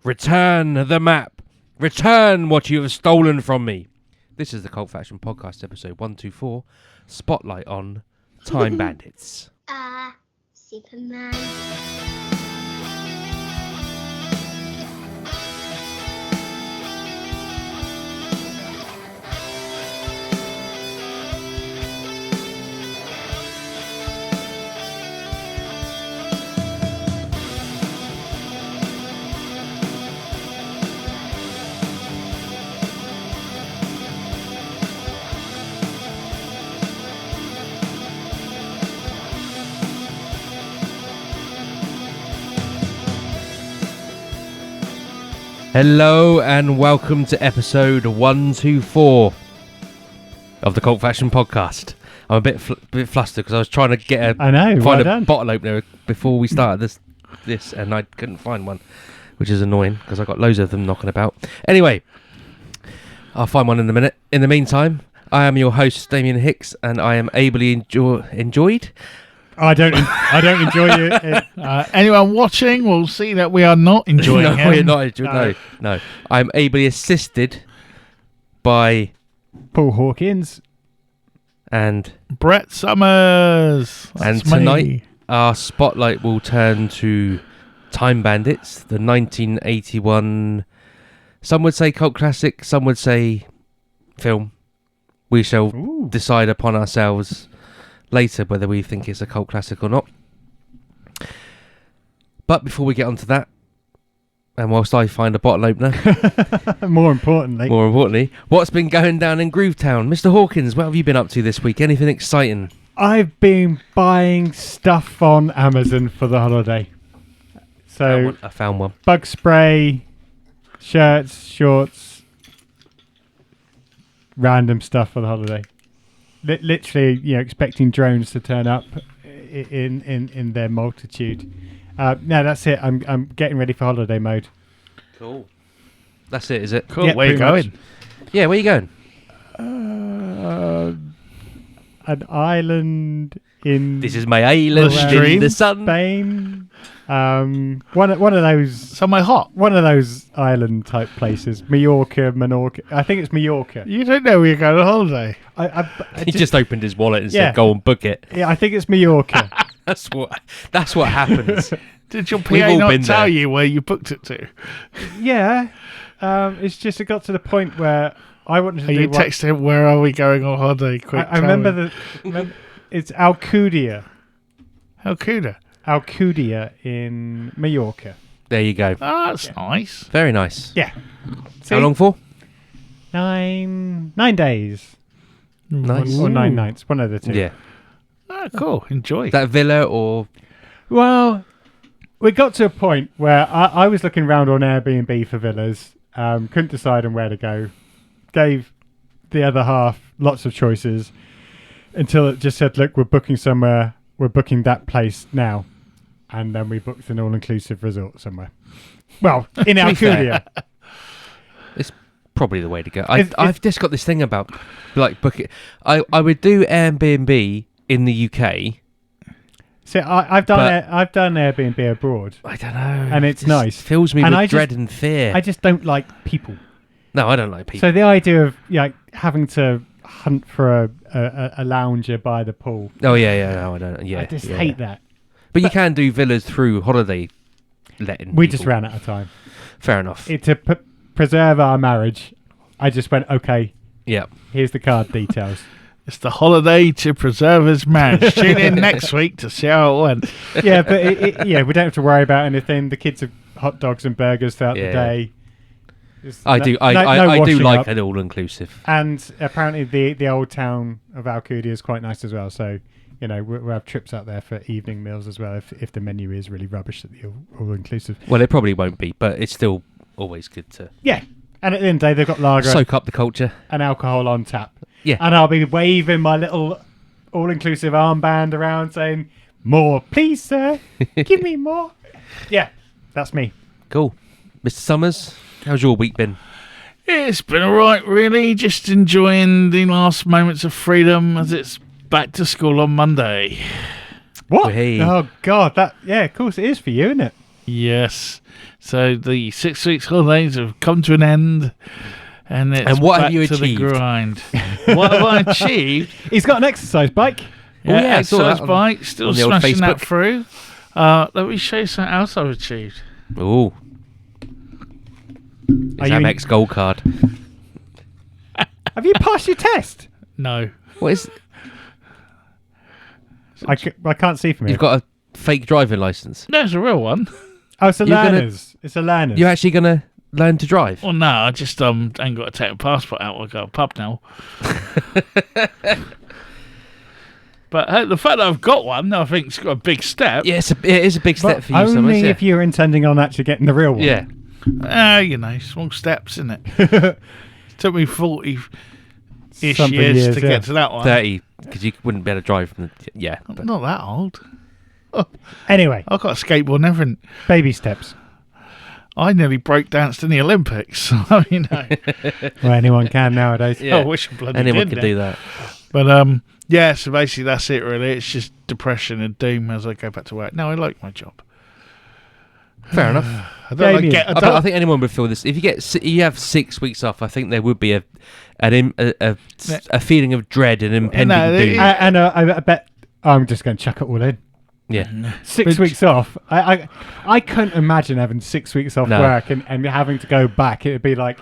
Return the map. Return what you have stolen from me. This is the Cult Faction Podcast, episode 124. Spotlight on Time Bandits. Superman. Hello and welcome to episode 124 of the Cult Faction Podcast. I'm a bit flustered because I was trying to get a bottle opener before we started this, and I couldn't find one, which is annoying because I've got loads of them knocking about. Anyway, I'll find one in a minute. In the meantime, I am your host, Damien Hicks, and I am ably enjoyed. I don't enjoy it. Anyone watching will see that we are not enjoying it. No, we're not enjoying. No. I'm ably assisted by Paul Hawkins and Brett Summers. And tonight, our spotlight will turn to Time Bandits, the 1981. Some would say cult classic. Some would say film. We shall decide upon ourselves later whether we think it's a cult classic or not. But before we get onto that, and whilst I find a bottle opener, more importantly, what's been going down in Groovetown? Mr. Hawkins, what have you been up to this week? Anything exciting? I've been buying stuff on Amazon for the holiday. So I found one. Bug spray, shirts, shorts, random stuff for the holiday. Literally, expecting drones to turn up in their multitude. No, that's it. I'm getting ready for holiday mode. Cool. That's it, is it? Cool. Yeah, where are you going? Yeah, where are you going? An island in. This is my island in the sun. Spain. One of those somewhere hot. One of those island type places. Menorca. I think it's Mallorca. You don't know where you're going on holiday. He just opened his wallet and said, "Go and book it." Yeah, I think it's Mallorca. That's what happens. Did your PA not tell you where you booked it to? Yeah, it's just it got to the point where I wanted to. You texted him, "Where are we going on holiday?" Quick. I remember it's Alcudia. Alcudia in Mallorca. There you go. Oh, that's nice. Very nice. Yeah. How long for? 9 days. Nice. Or 9 nights. One of the two. Yeah. Oh, cool. Enjoy. That villa or... Well, we got to a point where I was looking around on Airbnb for villas. Couldn't decide on where to go. Gave the other half lots of choices until it just said, look, we're booking somewhere. We're booking that place now. And then we booked an all-inclusive resort somewhere. Well, in Alcudia. It's probably the way to go. I've just got this thing about like booking. I would do Airbnb in the UK. So I've done Airbnb abroad. I don't know. And it's nice. Fills me with dread and fear. I just don't like people. No, I don't like people. So the idea of having to hunt for a lounger by the pool. Oh yeah, no, I don't. Yeah, I just hate that. But you can do villas through holiday letting. We just ran out of time. Fair enough. To preserve our marriage, I just went, okay, yeah. Here's the card details. It's the holiday to preserve his marriage. Tune in next week to see how it went. Yeah, but we don't have to worry about anything. The kids have hot dogs and burgers throughout the day. I do like an all-inclusive. And apparently the old town of Alcudia is quite nice as well, so... we'll have trips out there for evening meals as well if the menu is really rubbish at the all-inclusive. Well, it probably won't be, but it's still always good to... Yeah, and at the end of the day, they've got lager... Soak up the culture. And alcohol on tap. Yeah. And I'll be waving my little all-inclusive armband around saying, more, please, sir. Give me more. Yeah, that's me. Cool. Mr. Summers, how's your week been? It's been alright, really. Just enjoying the last moments of freedom as it's back to school on Monday. What? Hey. Oh, God. Of course it is for you, isn't it? Yes. So the 6 weeks holidays have come to an end. And what have back you to the achieved? grind. What have I achieved? He's got an exercise bike. Yeah, I saw that exercise bike. Still on the old smashing that Facebook. through. Let me show you something else I've achieved. Ooh. His Amex Gold card. Have you passed your test? No. What is... I can't see from here. You've got a fake driving licence. No, it's a real one. Oh, it's a You're gonna- learner's. It's a learner's. You're actually going to learn to drive? Well, no, I just ain't got to take a passport out. I'll go to a pub now. But the fact that I've got one, I think it's got a big step. Yeah, it is a big step But for you, only Summers. Yeah. if you're intending on actually getting the real one. Yeah. Small steps, isn't it? Took me 40-ish Something years to yeah. get to that one. 30, because you wouldn't be able to drive from the... Yeah. I'm But not that old. Anyway, I've got a skateboard and everything. baby steps. I nearly broke danced in the Olympics. So, you know. Well, anyone can nowadays. Yeah. I wish I bloody anyone did could do that. But, yeah, so basically that's it, really. It's just depression and doom as I go back to work. No, I like my job. Fair enough. I don't like Damien. get. I think anyone would feel this. If you have 6 weeks off, I think there would be a feeling of dread and impending doom. And I bet I'm just going to chuck it all in. Yeah. 6 weeks off. I couldn't imagine having 6 weeks off No. work and having to go back. It would be like,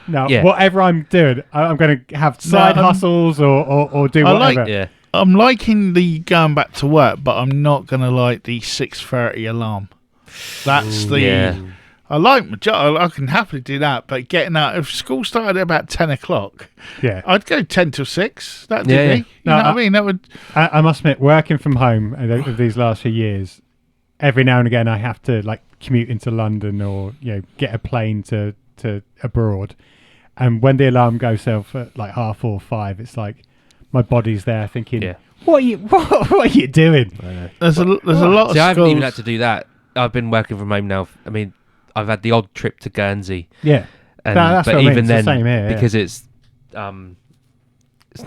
no, Yeah. whatever I'm doing, I'm going to have side hustles or do I whatever. like- Yeah. I'm liking the going back to work, but I'm not going to like the 6:30 alarm. That's the... Yeah. I like my job. I can happily do that, but getting out... If school started at about 10 o'clock, Yeah. I'd go 10 till 6. That'd do Yeah, me. yeah. You know what I mean? That would... I must admit, working from home over these last few years, every now and again I have to like commute into London or get a plane to abroad, and when the alarm goes off at like 4:30, 5, it's like my body's there thinking, Yeah. what are you doing? I know. There's a lot of See, I haven't even schools... had to do that. I've been working from home now. I mean, I've had the odd trip to Guernsey. Yeah, And, that's but what I mean. even It's the then, same here, yeah. because it's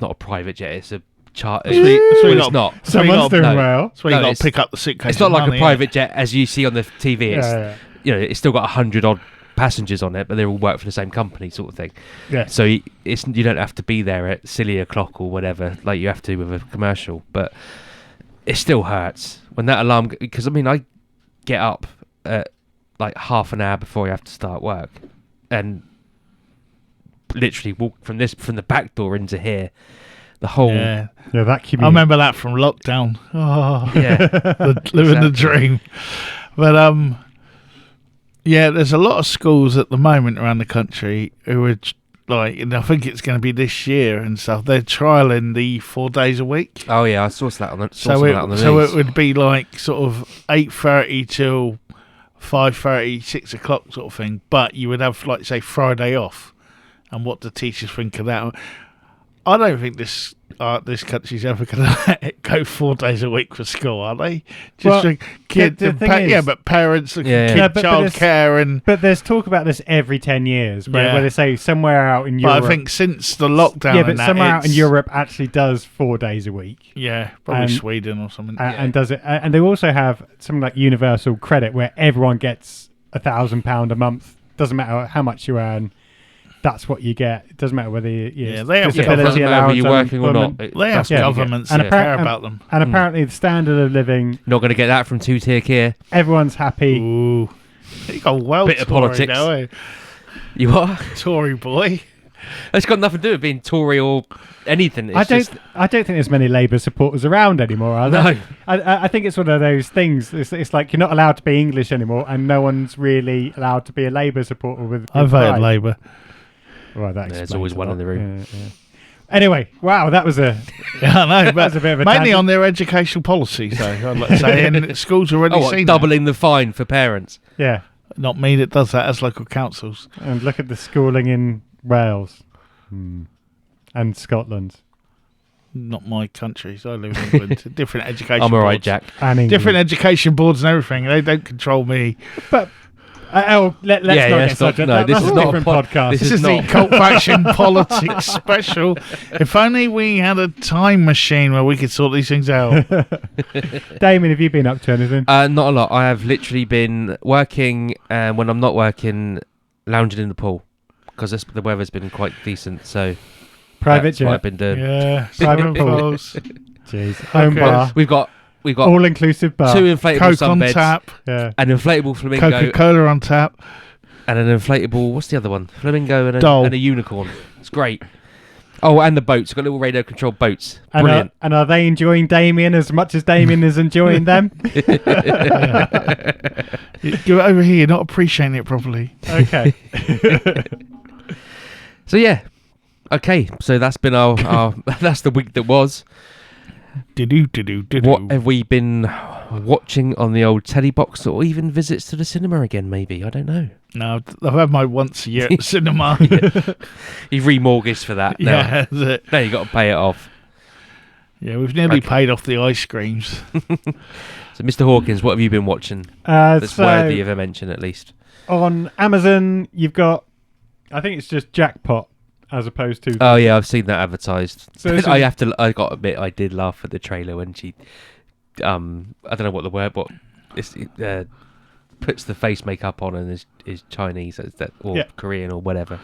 not a private jet, it's a charter. That's what you It's got- not. that's what you Someone's got- doing no. well. That's where you No, got it's- to pick up the suitcase. It's not of like money, a private jet as you see on the TV. It's Yeah. it's still got 100 odd passengers on it, but they all work for the same company, sort of thing. Yeah. So you don't have to be there at silly o'clock or whatever like you have to with a commercial. But it still hurts when that alarm, because I mean I get up at like half an hour before I have to start work, and literally walk from the back door into here. The whole Yeah. Yeah, that commute. I remember that from lockdown. Oh, yeah. living the Exactly. dream. But yeah, there's a lot of schools at the moment around the country who are like, and I think it's going to be this year and stuff. They're trialing the 4 days a week. Oh yeah, I saw that on the So news. it would be like sort of 8:30 till 5:30, 6 o'clock sort of thing. But you would have like say Friday off, and what the teachers think of that. I don't think this country's ever going to let it go 4 days a week for school, are they? Just Well, for kids, the thing is- but parents, Yeah. Yeah, but child it's- care, and. But there's talk about this every 10 years Yeah. where they say somewhere out in But Europe. I think since the lockdown, yeah, but and that, somewhere out in it's- Europe actually does 4 days a week. yeah, probably And- Sweden or something. And does it? And they also have something like universal credit where everyone gets £1,000 a month. Doesn't matter how much you earn. That's what you get. It doesn't matter whether Yeah, they have disability doesn't matter allowance, whether you're working or not. unemployment. They have That's what you get. governments And that appar- care and- about them. And apparently, the standard of living, Not going to get that from two-tier care. everyone's happy. Ooh, you got well Bit of Tory politics. now, eh? You are. Tory boy. It's got nothing to do with being Tory or anything. It's I don't just, think there's many Labour supporters around anymore, are there? No. I think it's one of those things. It's like you're not allowed to be English anymore, and no one's really allowed to be a Labour supporter with. I voted pride. Labour. Well, that There's explains always a one in lot. the room. Yeah. Anyway, wow, that was a Yeah, I know, but That's a bit of a mainly tangent. on their educational policies, though. I'd like to say, and schools already Oh, what, seen doubling the fine for parents. yeah. that. Not me that does that, as local councils. And look at the schooling in Wales and Scotland Not my countries. I live in England. Different education. I'm all right, boards. Jack. and England. Different education boards and everything. They don't control me. But Let's not get subject. No, this that's is a not different a podcast. This This is not the Cult Faction Politics special. If only we had a time machine where we could sort these things out. Damien, have you been up to anything? Not a lot. I have literally been working, and when I'm not working, lounging in the pool because the weather's been quite decent. So Private jet. what I've been doing. Yeah, Private pool. pools. Jeez. Home bar. We've got All-inclusive bar. 2 inflatable Coke on sunbeds, tap. Yeah. an inflatable flamingo, Coca-Cola on tap. and an inflatable. What's the other one? Flamingo and Doll. a unicorn. It's great. Oh, and the boats. We've got little radio-controlled boats. Brilliant. And are they enjoying Damien as much as Damien is enjoying them? Give it over here. You're not appreciating it properly. Okay. So yeah. Okay, so that's been our that's the week that was. What have we been watching on the old telly box, or even visits to the cinema again? Maybe, I don't know. No, I've had my once a year at the cinema. You've remortgaged for that. Now. Yeah, that's it. Now you got to pay it off. Yeah, we've nearly paid off the ice creams. So, Mr. Hawkins, what have you been watching that's worthy of a mention, at least? On Amazon, you've got, I think it's just Jackpot as opposed to. Oh yeah, I've seen that advertised. So I got to admit, I did laugh at the trailer when she, I don't know what the word, puts the face makeup on and is Chinese, or Korean or whatever.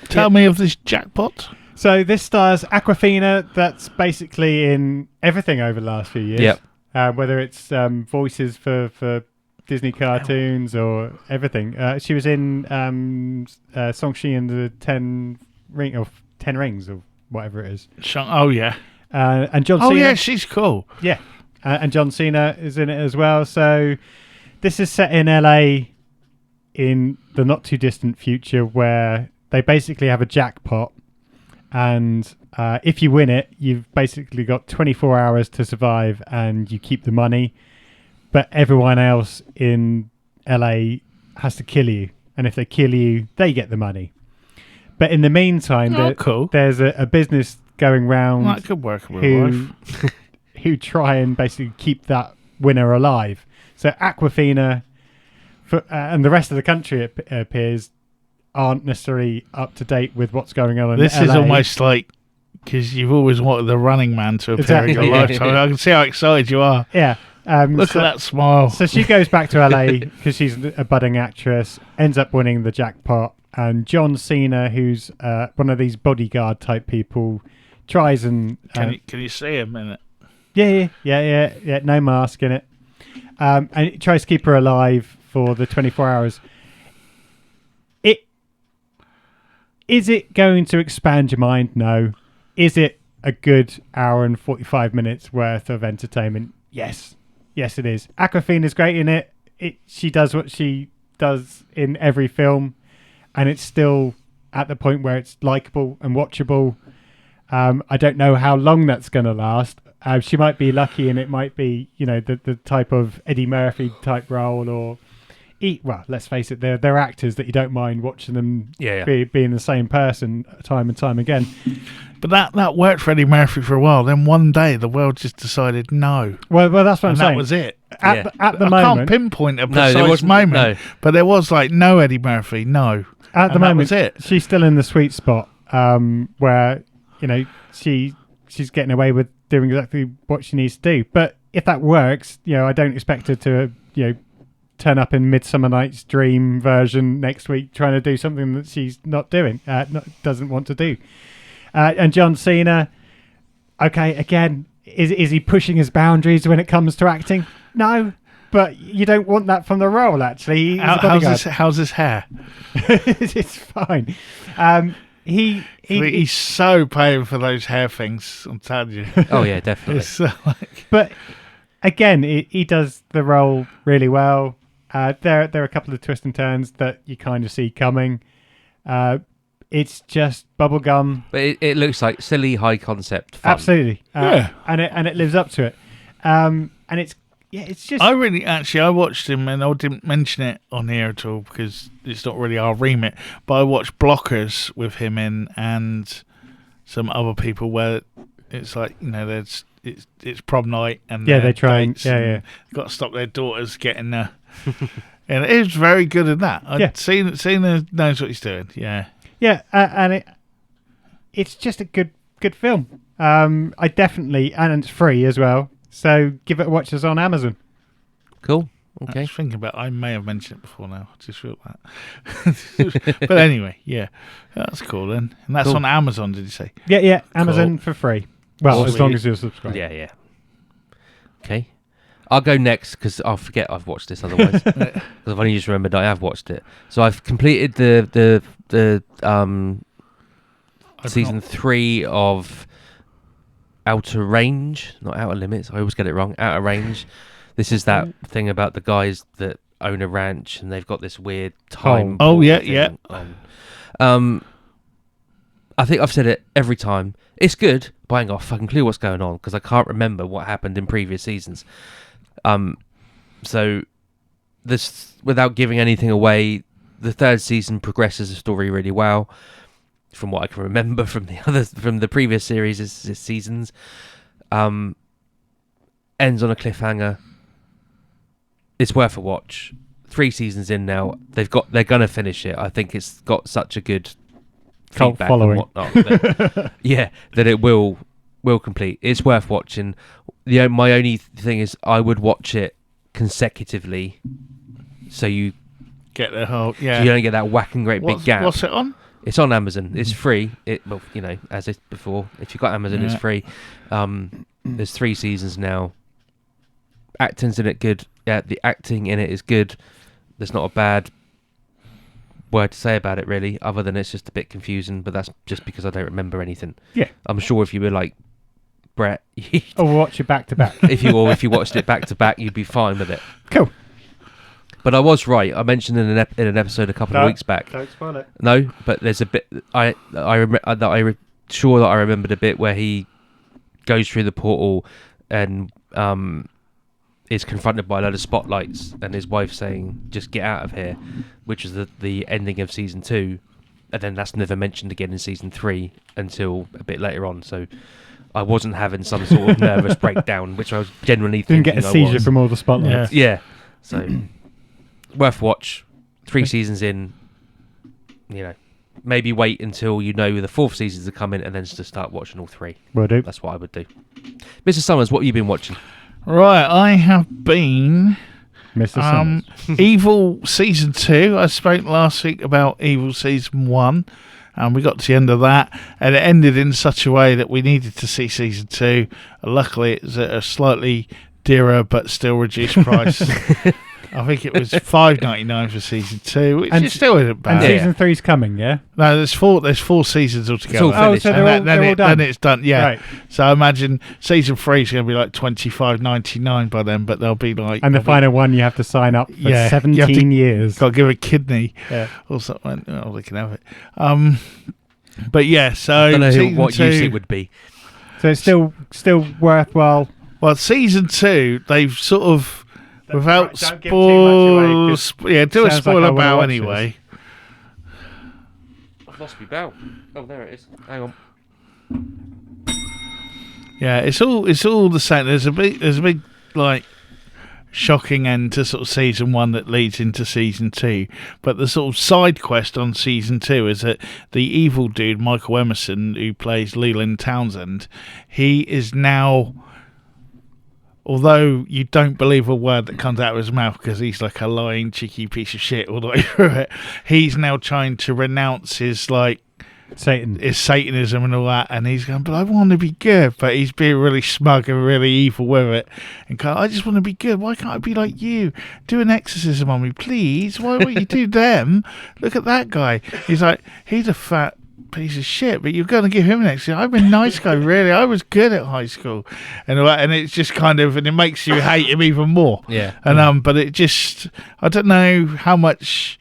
Tell me of this Jackpot. So this stars Aquafina, that's basically in everything over the last few years. Yep. Whether it's voices for Disney cartoons or everything. She was in Shang-Chi and the Ten Rings or whatever it is. Oh yeah. And John Cena. Oh yeah, she's cool. Yeah. And John Cena is in it as well. So this is set in LA in the not too distant future, where they basically have a jackpot, and if you win it, you've basically got 24 hours to survive and you keep the money, but everyone else in LA has to kill you, and if they kill you, they get the money. But in the meantime, there's a business going round that could work in real life. who try and basically keep that winner alive. So Aquafina and the rest of the country, it appears, aren't necessarily up to date with what's going on in This LA. is almost like, because you've always wanted the Running Man to appear in your lifetime. I can see how excited you are. Yeah. Look at that smile. So she goes back to LA because she's a budding actress, ends up winning the jackpot, and John Cena, who's one of these bodyguard type people, tries and... Can you see him in it? Yeah, no mask in it. And it tries to keep her alive for the 24 hours. Is it going to expand your mind? No. Is it a good hour and 45 minutes worth of entertainment? Yes. Yes, it is. Awkwafina's great in it. She does what she does in every film, and it's still at the point where it's likable and watchable. I don't know how long that's going to last. She might be lucky, and it might be, the type of Eddie Murphy type role, or well, let's face it, they're actors that you don't mind watching them being the same person time and time again. But that worked for Eddie Murphy for a while. Then one day the world just decided no. Well, that's what I'm saying. That was it. At the moment, I can't pinpoint a precise moment, but there was like no Eddie Murphy, no. At the moment, that was it. She's still in the sweet spot where she's getting away with doing exactly what she needs to do. But if that works, I don't expect her to turn up in Midsummer Night's Dream version next week trying to do something that she's not doing, doesn't want to do. And John Cena, okay, again, is he pushing his boundaries when it comes to acting? No, but you don't want that from the role, actually. How's his hair? It's fine. He's so paying for those hair things, I'm telling you. Oh, yeah, definitely. But again, he does the role really well. There are a couple of twists and turns that you kind of see coming. It's just bubblegum. But it looks like silly, high concept fun. Absolutely. And it lives up to it. And it's just... I watched him, and I didn't mention it on here at all because it's not really our remit, but I watched Blockers with him in and some other people where it's like, it's prom night and they try and got to stop their daughters getting And it is very good in that. Cena knows what he's doing. Yeah. Yeah, and it's just a good film. I definitely, and it's free as well. So give it a watch. It's on Amazon. Cool. Okay. I was thinking about. I may have mentioned it before now. I just feel that. But anyway, yeah, that's cool then. And that's on Amazon. Did you say? Yeah. Amazon for free. Well, as long as you're subscribed. Yeah. Okay. I'll go next because I'll forget I've watched this otherwise. Because I've only just remembered I have watched it. So I've completed the season 3 of Outer Range, not Outer Limits. I always get it wrong. Outer Range. This is that thing about the guys that own a ranch and they've got this weird time. Oh yeah. I think I've said it every time. It's good, but I ain't got a fucking clue what's going on because I can't remember what happened in previous seasons. So this, without giving anything away, the 3rd season progresses the story really well, from what I can remember from the previous seasons. Ends on a cliffhanger. It's worth a watch. 3 seasons in now. They're gonna finish it. I think it's got such a good cult feedback following. And whatnot. That it will complete. It's worth watching. My only thing is I would watch it consecutively, so you get the whole. So you don't get that whacking great big gap. What's it on? It's on Amazon. It's free. As it's before, if you've got Amazon, it's free. There's 3 seasons now. Acting's in it good. Yeah, the acting in it is good. There's not a bad word to say about it really, other than it's just a bit confusing. But that's just because I don't remember anything. Yeah, I'm sure if you were like Brett, or watch it back to back. if you watched it back to back, you'd be fine with it. Cool. But I was right. I mentioned in an episode a couple of weeks back. Don't spoil it. No, but there's a bit I remembered a bit where he goes through the portal and is confronted by a load of spotlights and his wife saying, "Just get out of here," which is the ending of season 2, and then that's never mentioned again in season 3 until a bit later on. So I wasn't having some sort of nervous breakdown, which I was genuinely thinking didn't get a seizure from all the spotlights. Yeah. So worth watch. 3 seasons in. Maybe wait until the 4th seasons are coming and then just start watching all 3. Will do. That's what I would do. Mr. Summers, what have you been watching? Right, I have been Mr. Summers. Evil Season 2. I spoke last week about Evil Season 1, and we got to the end of that, and it ended in such a way that we needed to see Season 2. Luckily, it's at a slightly dearer but still reduced price. I think it was $5.99 for season 2, which is still isn't bad. And season 3's coming, yeah? No, there's four seasons altogether. It's all finished. So they're all done. Then it's done, yeah. Right. So I imagine season 3 is going to be like $25.99 by then, but they'll be like... And the final one, you have to sign up for 17 years. Got to give a kidney or something. Oh, they can have it. But yeah, so... I don't know what use it would be. So it's still worthwhile. Well, season 2, they've sort of... Without spoilers, do a spoiler bow anyway. I've lost my bow. Oh, there it is. Hang on. Yeah, it's all the same. There's a big like shocking end to sort of season 1 that leads into season 2. But the sort of side quest on season 2 is that the evil dude Michael Emerson, who plays Leland Townsend, he is now. Although you don't believe a word that comes out of his mouth because he's like a lying, cheeky piece of shit all the way through it, he's now trying to renounce his Satanism and all that, and he's going, but I want to be good, but he's being really smug and really evil with it, and going, I just want to be good, why can't I be like you? Do an exorcism on me, please, why won't you do them? Look at that guy. He's like, he's a fat piece of shit, but you're going to give him an extra. I'm a nice guy, really. I was good at high school, and it's just kind of, and it makes you hate him even more. Yeah. And but it just, I don't know how much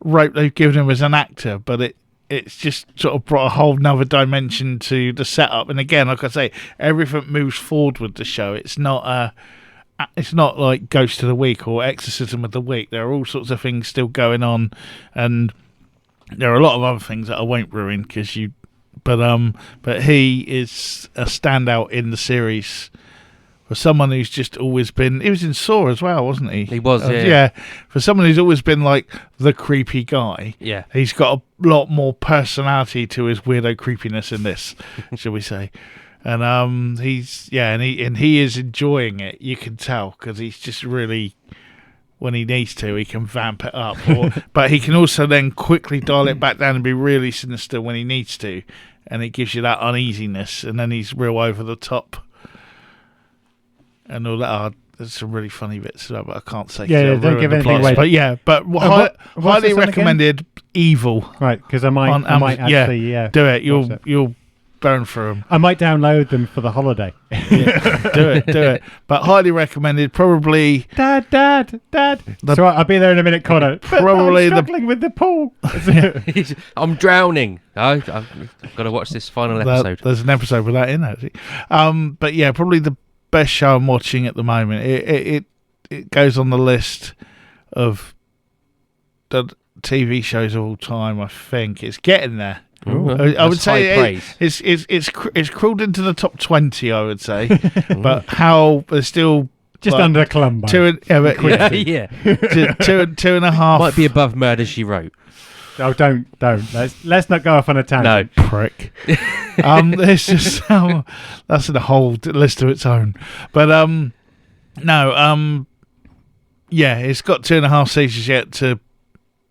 rope they've given him as an actor, but it's just sort of brought a whole nother dimension to the setup. And again, like I say, everything moves forward with the show. It's not like Ghost of the Week or Exorcism of the Week. There are all sorts of things still going on, and there are a lot of other things that I won't ruin but he is a standout in the series For someone who's just always been... He was in Saw as well, wasn't he? He was, yeah. Yeah. For someone who's always been like the creepy guy, yeah, he's got a lot more personality to his weirdo creepiness in this, shall we say. And he's... Yeah, and he is enjoying it, you can tell, because he's just really... When he needs to, he can vamp it up. But he can also then quickly dial it back down and be really sinister when he needs to. And it gives you that uneasiness, and then he's real over the top. And all that. There's some really funny bits, but I can't say. Yeah, don't give anything away. But yeah, highly recommended. Evil. Right, because I might actually do it. You'll burn through them. I might download them for the holiday. Yeah, do it. But highly recommended. Probably. Dad. That's right. I'll be there in a minute, Connor. Probably I'm struggling with the pool. I'm drowning. I've got to watch this final episode. There's an episode with that in actually. But yeah, probably the best show I'm watching at the moment. It goes on the list of the TV shows of all time. I think it's getting there. Ooh, I would say it's crawled into the top 20. I would say, but how there's still just under Columbo. Two and a half. Might be above Murder, She Wrote. Oh, don't. Let's not go off on a tangent. No, prick. It's just that's a whole list of its own. But yeah, it's got 2.5 seasons yet to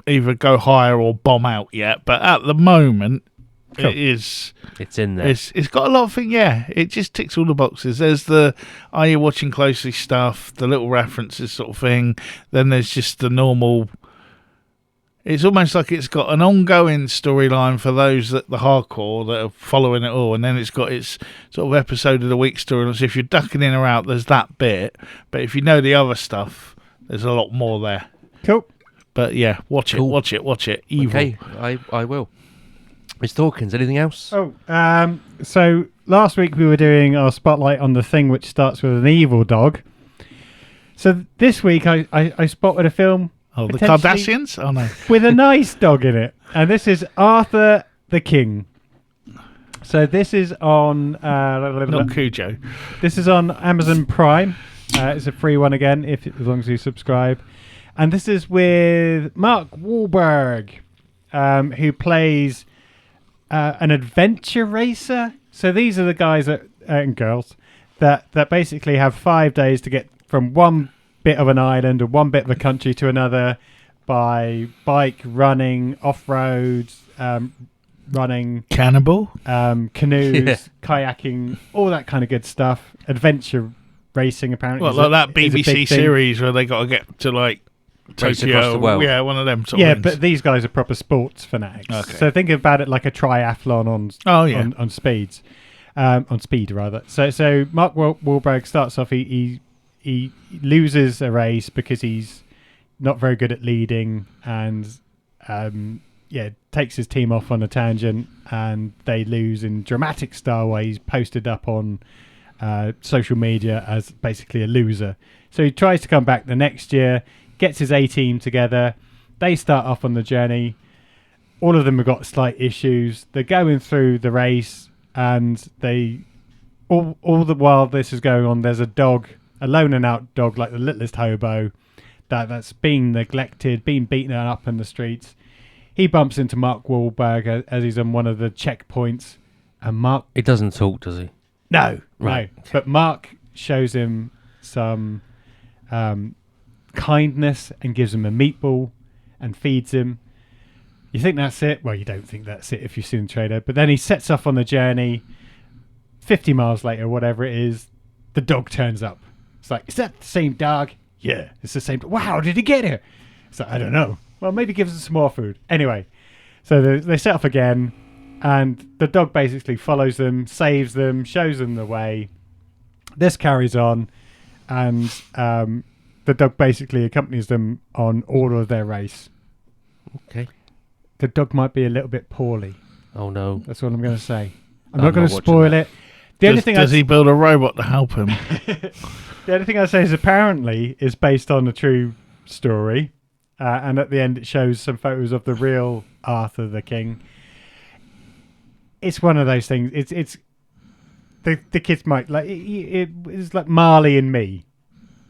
either go higher or bomb out yet. But at the moment, cool. It's in there. It's got a lot of things. Yeah, it just ticks all the boxes. There's the are you watching closely stuff, the little references sort of thing. Then there's just the normal. It's almost like it's got an ongoing storyline for those the hardcore that are following it all, and then it's got its sort of episode of the week story. So if you're ducking in or out, there's that bit. But if you know the other stuff, there's a lot more there. Cool. But yeah, watch it. Evil. Okay, I will. Mr. Hawkins, anything else? Oh, so last week we were doing our spotlight on the thing which starts with an evil dog. So this week I spotted a film. Oh, the Kardashians? Oh, no. With a nice dog in it. And this is Arthur the King. So this is on... Not Cujo. This is on Amazon Prime. It's a free one again, as long as you subscribe. And this is with Mark Wahlberg, who plays an adventure racer. So these are the guys and girls that basically have 5 days to get from one bit of an island or one bit of a country to another by bike, running, off-road, running, cannibal, canoes, kayaking, all that kind of good stuff. Adventure racing, apparently. Well, like that BBC series where they got to get to like Tokyo, across the world. Yeah, one of them. Sort of things. But these guys are proper sports fanatics. Okay. So think about it like a triathlon on speeds, on speed rather. So Mark Wahlberg starts off. He loses a race because he's not very good at leading, and takes his team off on a tangent, and they lose in dramatic style where he's posted up on social media as basically a loser. So he tries to come back the next year, gets his A-team together. They start off on the journey. All of them have got slight issues. They're going through the race, and all the while this is going on, there's a dog, a lone and out dog, like the littlest hobo, that's been neglected, been beaten up in the streets. He bumps into Mark Wahlberg as he's on one of the checkpoints, and Mark... He doesn't talk, does he? No, right. No. But Mark shows him some kindness and gives him a meatball and feeds him. You think that's it? Well, you don't think that's it if you've seen the trailer. But then he sets off on the journey. 50 miles later, whatever it is, the dog turns up. It's like, is that the same dog? Yeah, it's the same. Well, how did he get here? It's like, I don't know. Well, maybe gives us some more food. Anyway, so they set off again, and the dog basically follows them, saves them, shows them the way. This carries on, and the dog basically accompanies them on all of their race. Okay. The dog might be a little bit poorly. Oh, no. That's what I'm going to say. I'm not going to spoil it. Does he build a robot to help him? The only thing I say is apparently is based on a true story. And at the end it shows some photos of the real Arthur the King. It's one of those things. the kids might like it's like Marley and Me.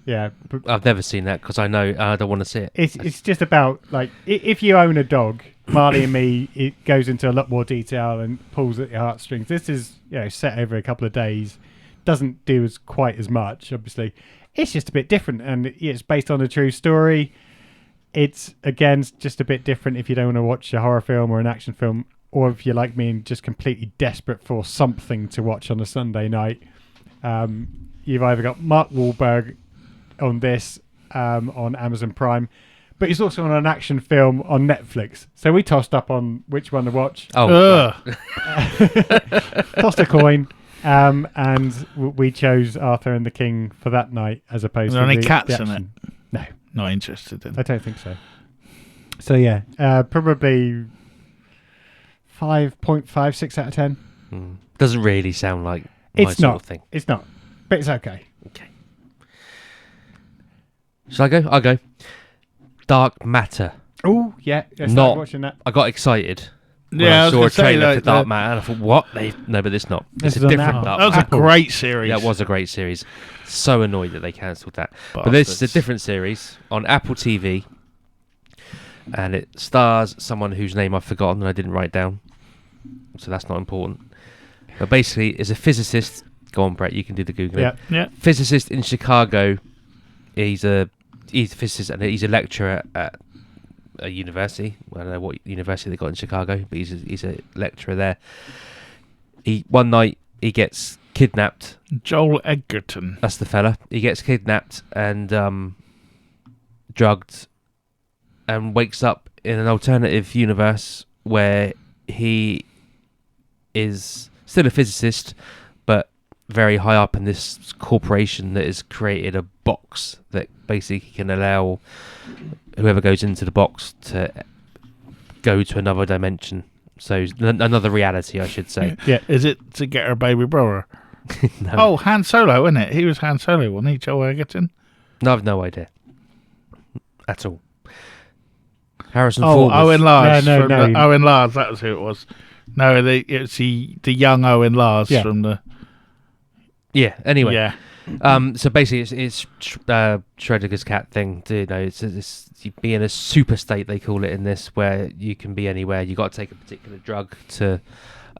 Yeah, I've never seen that because I know I don't want to see it. It's just about like if you own a dog, Marley and Me. It goes into a lot more detail and pulls at your heartstrings. This is set over a couple of days, doesn't do quite as much. Obviously, it's just a bit different, and it's based on a true story. It's again just a bit different if you don't want to watch a horror film or an action film, or if you're like me and just completely desperate for something to watch on a Sunday night. You've either got Mark Wahlberg on this on Amazon Prime, but he's also on an action film on Netflix. So we tossed up on which one to watch. Tossed a coin, and we chose Arthur and the King for that night as opposed to any the cats action. in it? No, not interested in. I don't think so. So yeah, probably 5.5, 6 out of 10. Doesn't really sound like my sort of thing. It's not, but it's okay. Okay. Shall I go? I'll go. Dark Matter. Oh, yeah. I started watching that. I got excited when I saw a trailer for Dark the... Matter, and I thought, what? No, but it's not. It's a different Dark That was Matter. a great series. Yeah, it was a great series. So annoyed that they cancelled that. But this is a different series on Apple TV, and it stars someone whose name I've forgotten and I didn't write down, so that's not important. But basically, is a physicist. Go on, Brett, you can do the Googling. Yeah. Physicist in Chicago. He's a physicist and he's a lecturer at a university. I don't know what university they got in Chicago, but he's a lecturer there. One night he gets kidnapped. Joel Edgerton. That's the fella. He gets kidnapped and drugged, and wakes up in an alternative universe where he is still a physicist, but very high up in this corporation that has created a box that basically can allow whoever goes into the box to go to another dimension. So another reality, I should say. Yeah, is it to get her baby brother? No. Oh, Han Solo, isn't it? He was Han Solo, wasn't he, Joel Edgerton? No, I've no idea at all. Harrison Ford. Oh, Owen Lars. No. Owen Lars, that was who it was. No, it's the young Owen Lars from the... Yeah, anyway. Yeah. So basically, it's Schrodinger's cat thing. It's you be in a super state, they call it in this, where you can be anywhere. You got to take a particular drug to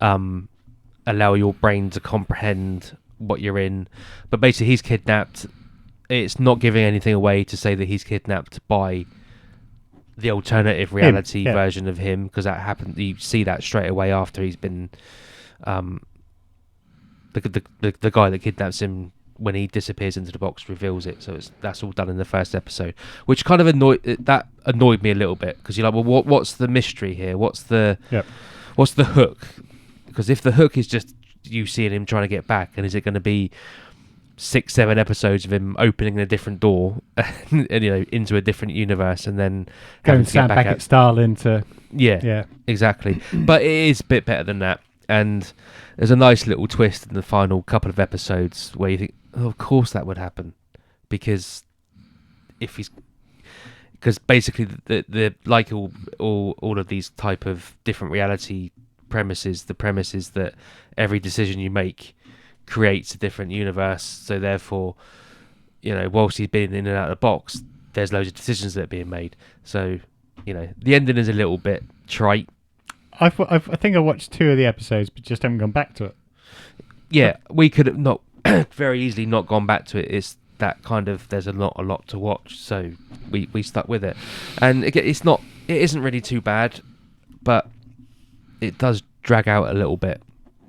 allow your brain to comprehend what you're in. But basically, he's kidnapped. It's not giving anything away to say that he's kidnapped by the alternative reality version of him, because that happened. You see that straight away after he's been the guy that kidnaps him, when he disappears into the box, reveals it. So that's all done in the first episode, which kind of annoyed me a little bit, because you're like, well, what's the mystery here? What's the hook? Because if the hook is just you seeing him trying to get back, and is it going to be 6-7 episodes of him opening a different door and into a different universe, and then going back at Stalin to exactly. But it is a bit better than that, and there's a nice little twist in the final couple of episodes where you think, oh, of course that would happen, because basically the like all of these type of different reality premises, the premise is that every decision you make creates a different universe. So therefore, whilst he's been in and out of the box, there's loads of decisions that are being made. So the ending is a little bit trite. I think I watched 2 of the episodes, but just haven't gone back to it. Yeah, we could have not very easily not gone back to it. It's that kind of, there's a lot to watch, so we stuck with it. And again, it isn't really too bad, but it does drag out a little bit.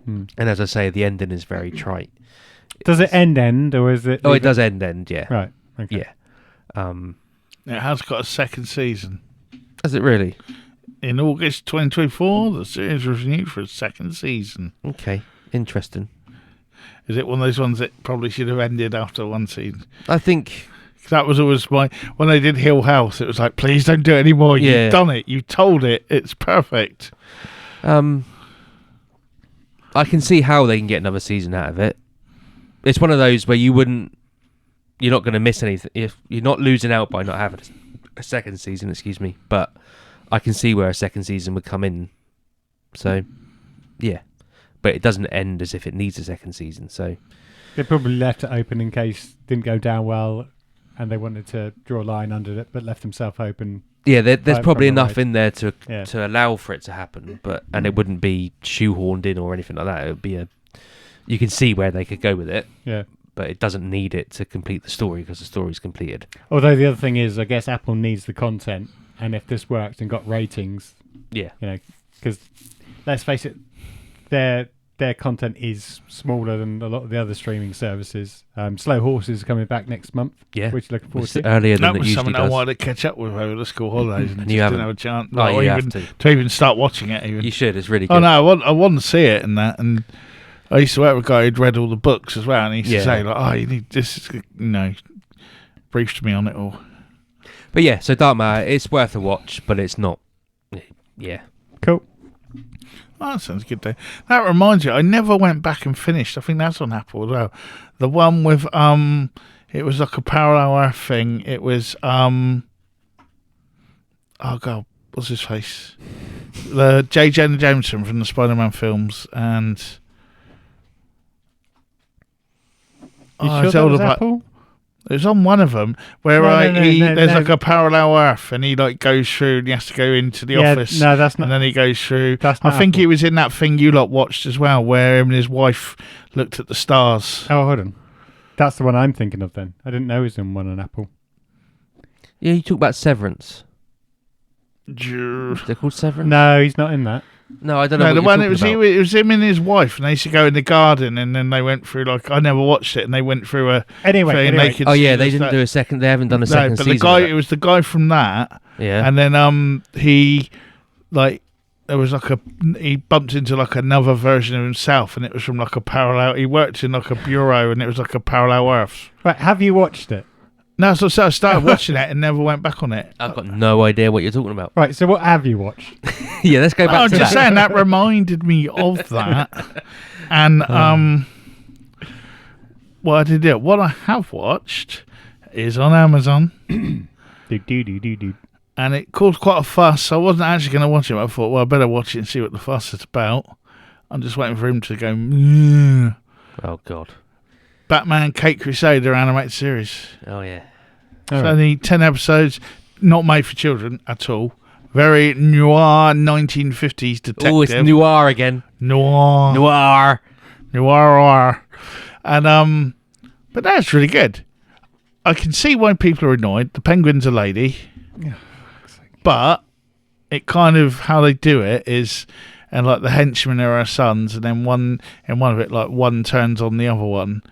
And as I say, the ending is very trite. Does it end, or is it? Oh, it does end. Yeah. Right. Okay. Yeah. It has got a second season. Has it really? In August 2024, the series was renewed for a second season. Okay, interesting. Is it one of those ones that probably should have ended after one season? I think that was always when they did Hill House, it was like, please don't do it anymore. You've done it. You told it. It's perfect. I can see how they can get another season out of it. It's one of those where you're not going to miss anything. If you're not losing out by not having a second season, but I can see where a second season would come in. So, yeah. but it doesn't end as if it needs a second season. So they probably left it open in case it didn't go down well, and they wanted to draw a line under it, but left themselves open. Yeah, there's probably enough in there to allow for it to happen, and it wouldn't be shoehorned in or anything like that. It would be you can see where they could go with it. Yeah. But it doesn't need it to complete the story because the story's completed. Although the other thing is, I guess Apple needs the content, and if this worked and got ratings, because let's face it, their content is smaller than a lot of the other streaming services. Slow Horses is coming back next month. Yeah, which looking forward to. Earlier than that was it something usually I wanted to catch up with over the school holidays, and you didn't have a chance. You have to even start watching it. Even you should. It's really good. Oh no, I want to see it and that. And I used to work with a guy who'd read all the books as well, and he used to say like, "Oh, you need this," briefed me on it all. But yeah, so Dark Matter, it's worth a watch, but it's not. Yeah, cool. Oh, that sounds good, though. That reminds you, I never went back and finished. I think that's on Apple as well. The one with it was like a parallel Earth thing. It was oh god, what's his face? The J. Jonah Jameson from the Spider-Man films, and you sure that was Apple? It was on one of them where there's like a parallel Earth, and he like goes through, and he has to go into the office. No, that's not. And then he goes through. That's I not think Apple. he was in that thing you lot watched as well, where him and his wife looked at the stars. Oh, hold on. That's the one I'm thinking of. Then I didn't know he was in one on Apple. Yeah, you talk about Severance. They're called Severance. No, he's not in that. No, I don't know. No, what the you're one talking about. it was him and his wife, and they used to go in the garden, and then they went through like I never watched it, and they went through a anyway. Oh yeah, they didn't do a second. They haven't done a second season. But the guy, it was the guy from that. Yeah. And then he like there was like he bumped into like another version of himself, and it was from like a parallel. He worked in like a bureau, and it was like a parallel Earth. Right, have you watched it? No, so I started watching it and never went back on it. I've got no idea what you're talking about. Right, so what have you watched? Yeah, let's go back I'm to just that. saying that reminded me of that. And what I did do, what I have watched is on Amazon. And it caused quite a fuss. So I wasn't actually going to watch it. I thought, well, I better watch it and see what the fuss is about. I'm just waiting for him to go. Oh God. Batman Caped Crusader animated series. Oh yeah. It's only 10 episodes, not made for children at all. Very noir 1950s detective. Oh, it's noir again. Noir. And but that's really good. I can see why people are annoyed. The Penguin's a lady. But it kind of how they do it is, and like the henchmen are her sons, and then one of it, like one turns on the other one.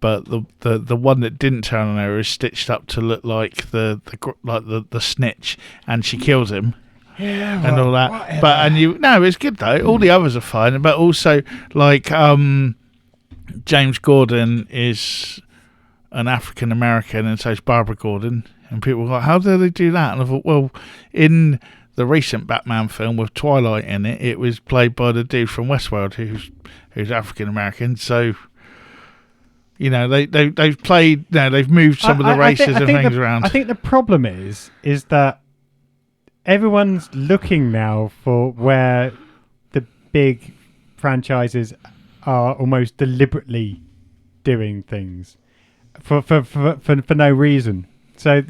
But the one that didn't turn on her is stitched up to look like the snitch, and she kills him. Yeah, and all that. Whatever. But it's good though. All the others are fine. But also like James Gordon is an African American, and so is Barbara Gordon. And people were like, how do they do that? And I thought, well, in the recent Batman film with Twilight in it, it was played by the dude from Westworld who's African American. So. They've played. They've moved some of the races and things around. I think the problem is that everyone's looking now for where the big franchises are almost deliberately doing things for no reason. So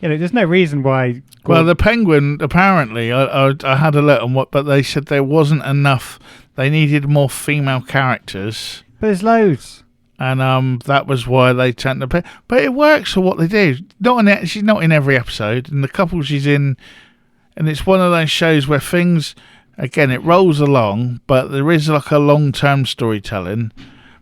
there's no reason why. Well, the Penguin apparently, I had a look on but they said there wasn't enough. They needed more female characters. But there's loads. And that was why they turned the But it works for what they do. She's not in every episode, and the couple she's in, and it's one of those shows where things, again, it rolls along, but there is like a long-term storytelling.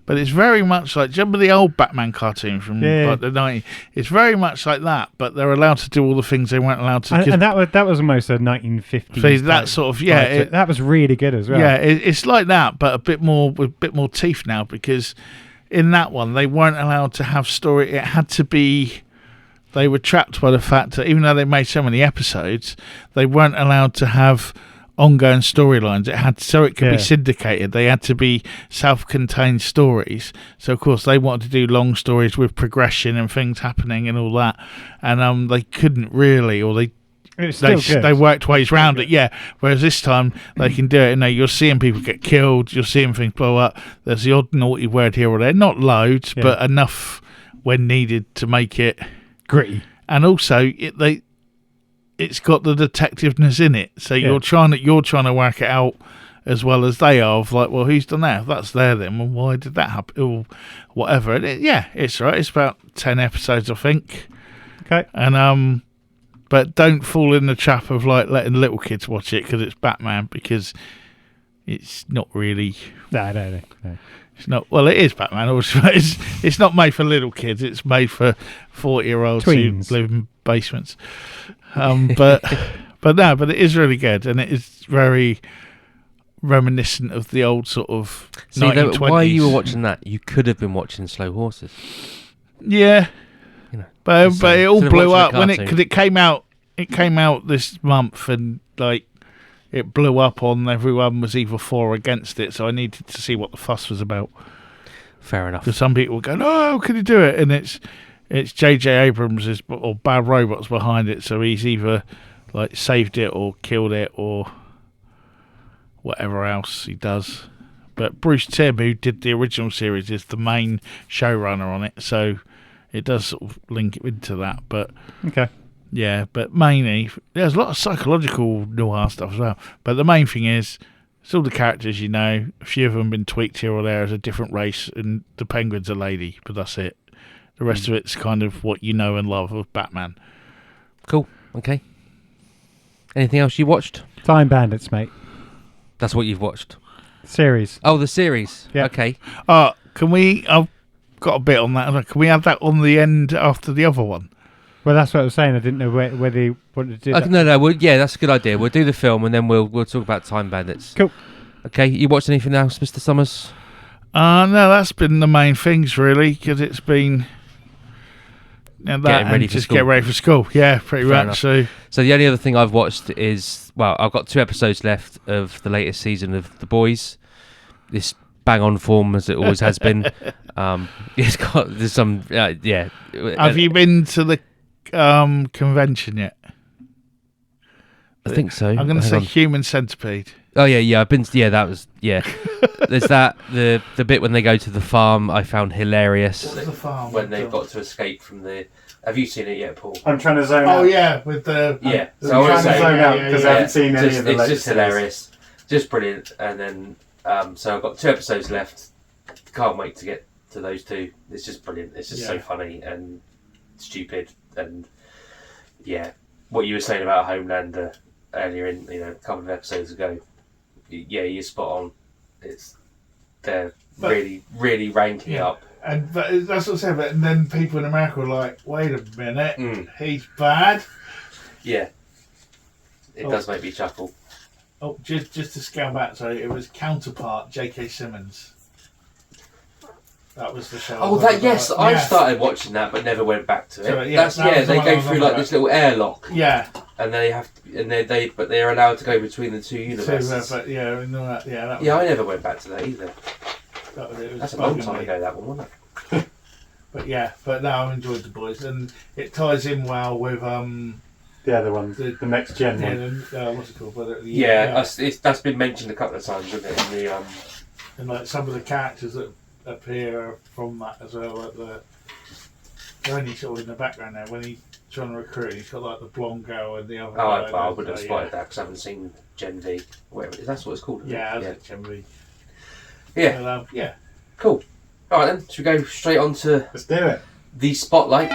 But it's very much like, do you remember the old Batman cartoon from like the 90s? It's very much like that, but they're allowed to do all the things they weren't allowed to. And that was almost a 1950s. So that sort of that was really good as well. Yeah, it's like that, but with a bit more teeth now, because. In that one, they weren't allowed to have story. It had to be. They were trapped by the fact that even though they made so many episodes, they weren't allowed to have ongoing storylines. It could be syndicated. They had to be self-contained stories. So of course they wanted to do long stories with progression and things happening and all that. And they couldn't really, or they It's still good. They worked ways around it, yeah. Whereas this time they can do it, and you're seeing people get killed, you're seeing things blow up. There's the odd naughty word here or there, not loads, but enough when needed to make it gritty. And also, it's got the detectiveness in it, so you're trying to work it out as well as they are. Of like, well, who's done that? If that's there, then well, why did that happen? Or whatever. And it's right. It's about 10 episodes, I think. Okay. And but don't fall in the trap of like letting little kids watch it because it's Batman, because it's not really. No. It's not. Well, it is Batman. Also, it's not made for little kids. It's made for 40-year-olds who live in basements. But it is really good, and it is very reminiscent of the old sort of 1920s. While you were watching that, you could have been watching Slow Horses. Yeah. But it all blew up because it came out. It came out this month, and like it blew up on everyone was either for or against it. So I needed to see what the fuss was about. Fair enough. Because some people go, "No, how can you do it?" And it's J.J. Abrams or Bad Robots behind it. So he's either like saved it or killed it or whatever else he does. But Bruce Timm, who did the original series, is the main showrunner on it. So it does sort of link into that, but okay, yeah. But mainly, there's a lot of psychological noir stuff as well. But the main thing is, it's all the characters you know. A few of them have been tweaked here or there as a different race, and the Penguin's a lady, but that's it. The rest of it's kind of what you know and love of Batman. Cool. Okay. Anything else you watched? Time Bandits, mate. That's what you've watched. Series. Oh, the series. Yeah. Okay. Can we? I've got a bit on that. Can we have that on the end after the other one? Well, that's what I was saying. I didn't know whether you wanted to do that. No. That's a good idea. We'll do the film and then we'll talk about Time Bandits. Cool. Okay. You watched anything else, Mr. Summers? No, that's been the main things really, because it's been getting ready for school. Get ready for school. Yeah, pretty much. So the only other thing I've watched is I've got 2 episodes left of the latest season of The Boys. This bang on form as it always has been. There's some yeah. Have you been to the convention yet? I think so. I'm going to say Human Centipede. Oh yeah. I've been. Yeah, that was There's that the bit when they go to the farm. I found hilarious. What's the farm? When they've got to escape from the. Have you seen it yet, Paul? I'm trying to zone out. Oh yeah, with the So I'm trying to zone out because I haven't seen any of the latest. It's just hilarious, just brilliant. And then so I've got 2 episodes left. Can't wait to get to those 2. It's just brilliant. It's just so funny and stupid. And what you were saying about Homelander earlier in a couple of episodes ago. Yeah, you're spot on. They're really, really ranking up. And that's what I said. And then people in America were like, "Wait a minute, he's bad." Yeah, it does make me chuckle. Oh, just to scale back, sorry, it was Counterpart, J.K. Simmons. That was the show. Oh, I started watching that, but never went back to it. So, they go through like this little airlock. Yeah. And but they're allowed to go between the 2 universes. That I never went back to that either. That's a long time ago, that one, wasn't it? but now I've enjoyed The Boys, and it ties in well with the other one, the next gen one. What's it called? That's been mentioned a couple of times, isn't it? And like some of the characters that appear from that as well, like they're only sort of in the background now. When he's trying to recruit, he's got like the blonde girl and the other. I would have spotted that because I haven't seen Gen V. Whatever, that's what it's called. Gen V. Yeah. Yeah. Cool. All right then, should we go straight on to Let's do it. The Spotlight.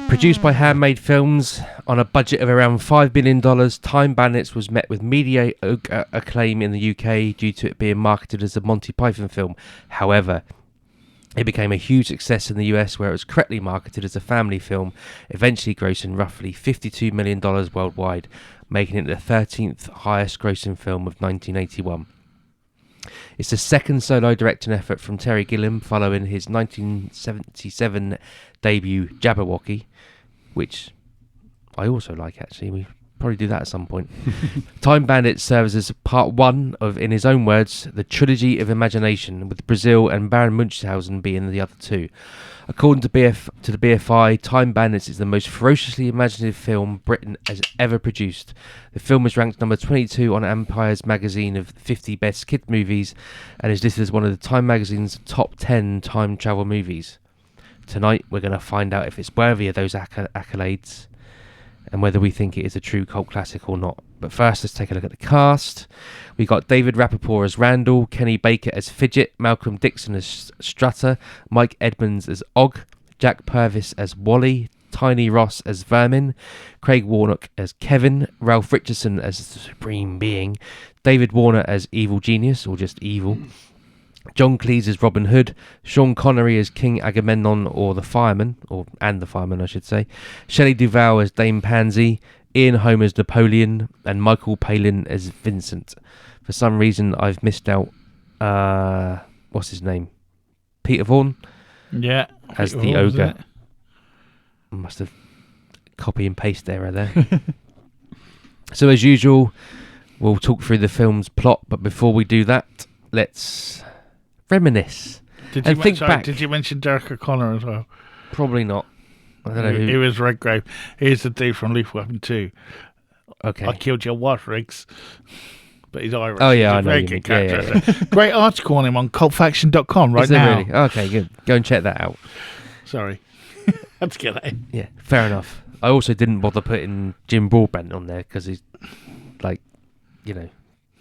Produced by Handmade Films on a budget of around $5 billion, Time Bandits was met with media acclaim in the UK due to it being marketed as a Monty Python film. However, it became a huge success in the US, where it was correctly marketed as a family film, eventually grossing roughly $52 million worldwide, making it the 13th highest grossing film of 1981. It's the second solo directing effort from Terry Gilliam following his 1977 debut Jabberwocky, which I also like actually. probably do that at some point. Time Bandits serves as part one of, in his own words, the trilogy of imagination, with Brazil and Baron Munchausen being the other two. According to the BFI, Time Bandits is the most ferociously imaginative film Britain has ever produced. The film is ranked number 22 on Empire's magazine of 50 best kid movies and is listed as one of the Time magazine's top 10 time travel movies. Tonight, we're going to find out if it's worthy of those accolades and whether we think it is a true cult classic or not. But first, let's take a look at the cast. We got David Rappaport as Randall, Kenny Baker as Fidget, Malcolm Dixon as Strutter, Mike Edmonds as Og, Jack Purvis as Wally, Tiny Ross as Vermin, Craig Warnock as Kevin, Ralph Richardson as the Supreme Being, David Warner as Evil Genius, or just Evil, John Cleese as Robin Hood, Sean Connery as King Agamemnon, or the Fireman, and the Fireman I should say, Shelley Duvall as Dame Pansy, Ian Holm as Napoleon, and Michael Palin as Vincent. For some reason, I've missed out, what's his name? Peter Vaughan? Yeah. As the ogre. I must have copy and paste error there. So as usual, we'll talk through the film's plot, but before we do that, let's reminisce and think back. Did you mention Derek O'Connor as well? Probably not. I don't know who. He was Redgrave. He's the dude from Lethal Weapon 2. Okay. I killed your wife, Riggs. But he's Irish. Oh, yeah, I know. Yeah. Great article on him on cultfaction.com right now. Really? Okay, good. Go and check that out. Sorry. Had to get that in. Yeah, fair enough. I also didn't bother putting Jim Broadbent on there because he's like, I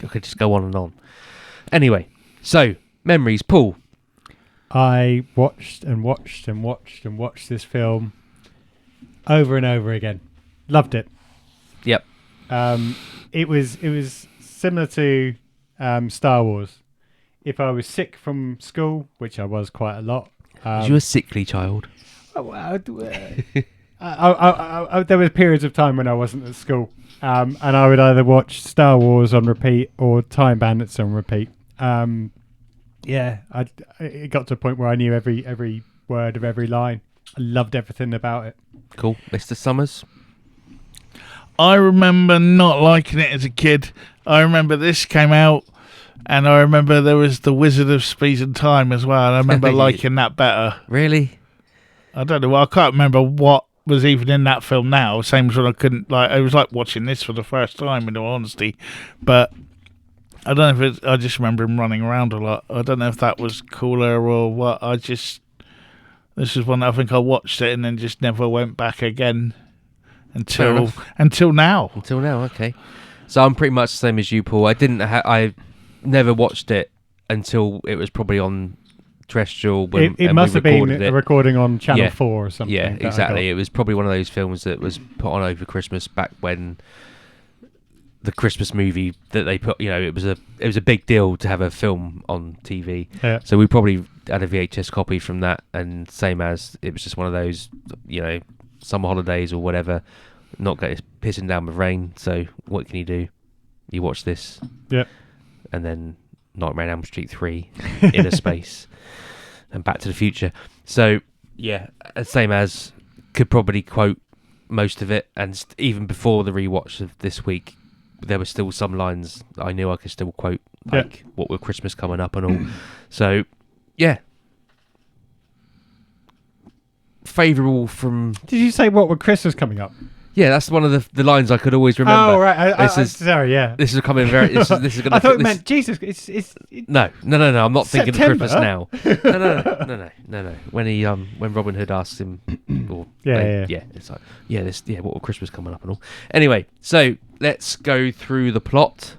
could just go on and on. Anyway, so memories, Paul. I watched this film over and over again. Loved it. Yep. It was similar to Star Wars. If I was sick from school, which I was quite a lot. Was you a sickly child? There were periods of time when I wasn't at school, and I would either watch Star Wars on repeat or Time Bandits on repeat. It got to a point where I knew every word of every line. I loved everything about it. Cool. Mr. Summers? I remember not liking it as a kid. I remember this came out, and I remember there was The Wizard of Space and Time as well, and I remember liking that better. Really? I don't know. Well, I can't remember what was even in that film now. Same as when I couldn't, it was like watching this for the first time, in all honesty. But I don't know if I just remember him running around a lot. I don't know if that was cooler or what. This is one I think I watched it and then just never went back again until now. Until now, okay. So I'm pretty much the same as you, Paul. I never watched it until it was probably on terrestrial. It must have been a recording on Channel 4 or something. Yeah, exactly. It was probably one of those films that was put on over Christmas back when the Christmas movie that they put, it was a big deal to have a film on TV. Yeah. So we probably had a VHS copy from that, and same as it was just one of those, summer holidays or whatever, not getting pissing down with rain. So what can you do? You watch this. Yeah. And then Nightmare on Elm Street 3, Inner Space, and Back to the Future. So, yeah, same as, could probably quote most of it, and even before the rewatch of this week, there were still some lines that I knew I could still quote, like What With Christmas Coming Up and all. So, yeah. Favourable from... Did you say What With Christmas Coming Up? Yeah, that's one of the lines I could always remember. Oh, right. Sorry, yeah. This is coming very... This is gonna I thought it meant, Jesus, No, I'm not thinking of September? Christmas now. No. When Robin Hood asks him... It's like, what with Christmas coming up and all. Anyway, so let's go through the plot.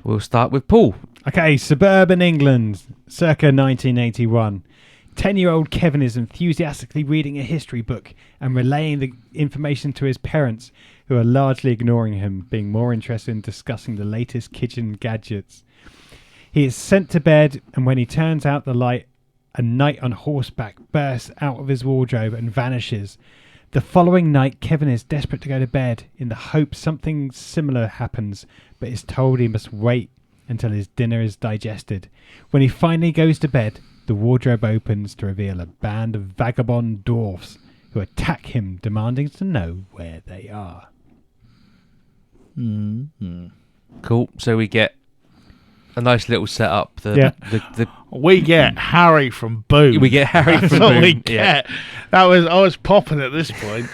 We'll start with Paul. Okay, suburban England, circa 1981. 10-year-old Kevin is enthusiastically reading a history book and relaying the information to his parents, who are largely ignoring him, being more interested in discussing the latest kitchen gadgets. He is sent to bed, and when he turns out the light, a knight on horseback bursts out of his wardrobe and vanishes. The following night, Kevin is desperate to go to bed in the hope something similar happens, but is told he must wait until his dinner is digested. When he finally goes to bed, the wardrobe opens to reveal a band of vagabond dwarfs who attack him, demanding to know where they are. Mm-hmm. Cool. So we get a nice little setup. We get Harry from Boone. We get Harry from Boone. Boone. We get. I was popping at this point.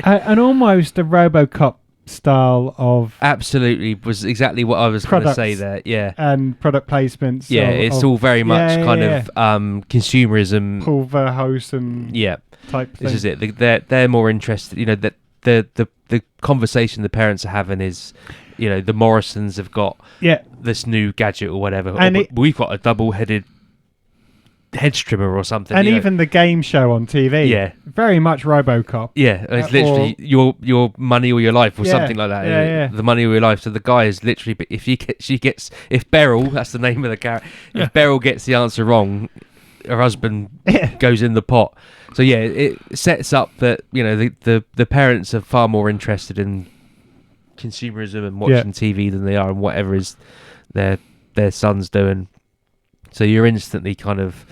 And almost a RoboCop style of absolutely was exactly what I was going to say there. Yeah, and product placements. Yeah, it's all very much kind of consumerism, Pulverhausen. Yeah, type thing. This is it. They're more interested. You know that the conversation the parents are having is, you know, the Morrisons have got this new gadget or whatever, and we've got a double-headed hedge trimmer or something. And even the game show on TV, very much RoboCop. Yeah, it's literally your money or your life or something like that. Yeah. The money or your life. So the guy is literally, if Beryl, that's the name of the character, if Beryl gets the answer wrong, her husband goes in the pot. So yeah, it sets up that, you know, the parents are far more interested in consumerism and watching TV than they are in whatever is their son's doing. So you're instantly kind of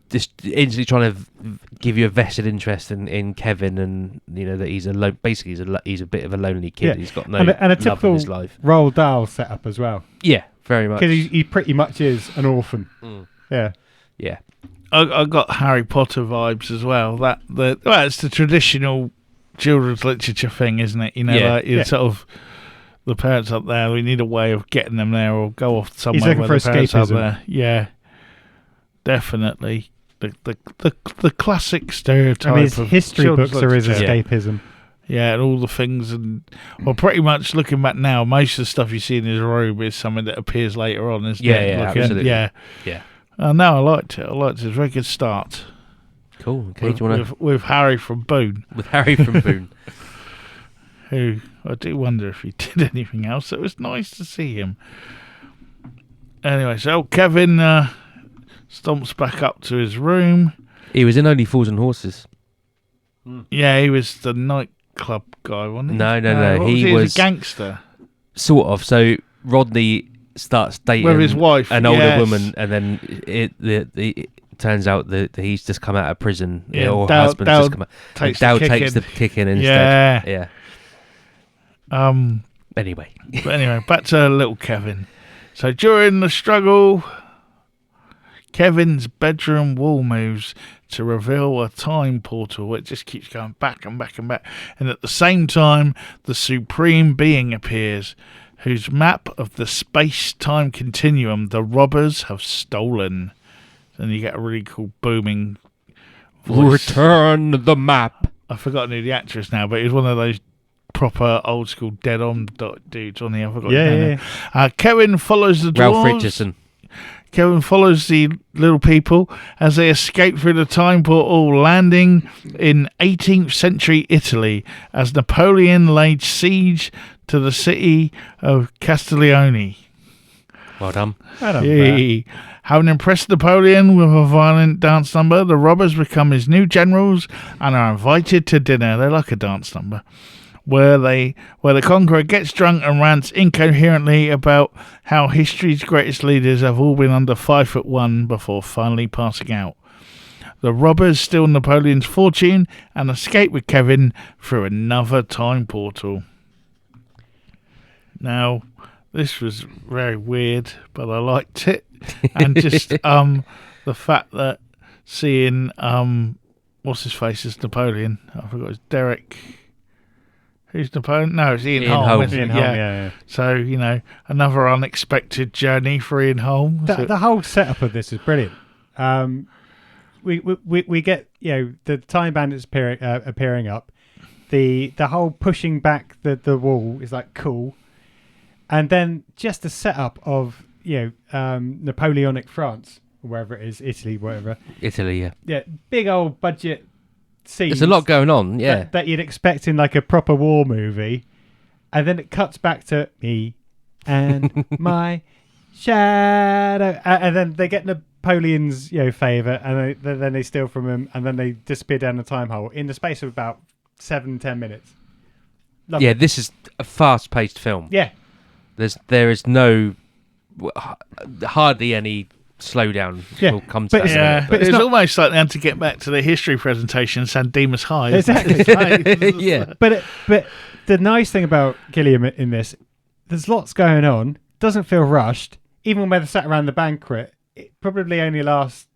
just instantly trying to give you a vested interest in Kevin, and you know that he's he's a bit of a lonely kid. Yeah. He's got no and a typical love in his life. Roald Dahl setup as well. Yeah, very much. Because he pretty much is an orphan. Yeah. I got Harry Potter vibes as well. It's the traditional children's literature thing, isn't it? You know, sort of. The parents up there, we need a way of getting them there, or go off somewhere where the parents are there. Yeah, definitely. The classic stereotype. I mean, his history books are his escapism. Yeah, and all the things, and well, pretty much looking back now, most of the stuff you see in his robe is something that appears later on, isn't it? Yeah, absolutely. Yeah. No, I liked it. It's a very good start. Cool. Okay, do you want to with Harry from Boone? With Harry from Boone. Who I do wonder if he did anything else. It was nice to see him. Anyway, so Kevin stomps back up to his room. He was in Only Fools and Horses. Yeah, he was the nightclub guy, wasn't he? No. He was a gangster. Sort of. So Rodney starts dating with his wife, an older woman, and then it turns out that he's just come out of prison, or husband's just come out. Dale takes the kick in instead. Yeah. Anyway, back to little Kevin. So during the struggle, Kevin's bedroom wall moves to reveal a time portal. It just keeps going back and back and back. And at the same time, the Supreme Being appears, whose map of the space-time continuum the robbers have stolen. And you get a really cool booming voice. Return the map. I've forgotten who the actress now, but it was one of those proper old school dead on dudes on the other. Kevin follows the dwarves. Ralph Richardson. Kevin follows the little people as they escape through the time portal, landing in 18th century Italy as Napoleon laid siege to the city of Castiglione. Well done. Having impressed Napoleon with a violent dance number, the robbers become his new generals and are invited to dinner. They like a dance number. Where the conqueror gets drunk and rants incoherently about how history's greatest leaders have all been under 5'1" before finally passing out. The robbers steal Napoleon's fortune and escape with Kevin through another time portal. Now, this was very weird, but I liked it, and just the fact that seeing what's his face as Napoleon, I forgot, it's Derek. Who's Napoleon? No, it's Ian Holm. Ian Holm, yeah. So, you know, another unexpected journey for Ian Holm. The whole setup of this is brilliant. We get, you know, the Time Bandits appearing up. The whole pushing back the wall is like cool. And then just the setup of, you know, Napoleonic France, or wherever it is, Italy, whatever. Italy, yeah. Yeah, big old budget scenes. There's a lot going on, yeah. That you'd expect in like a proper war movie. And then it cuts back to me and my shadow. And then they get Napoleon's, you know, favour, and then they steal from him, and then they disappear down the time hole in the space of about 7-10 minutes. Lovely. Yeah, this is a fast-paced film. Yeah. There is no hardly any slowdown. Yeah, We'll come to but that in a minute, but it's almost like they had to get back to the history presentation, San Dimas High. Exactly. Yeah. But the nice thing about Gilliam in this, there's lots going on. Doesn't feel rushed. Even when they're sat around the banquet, it probably only lasts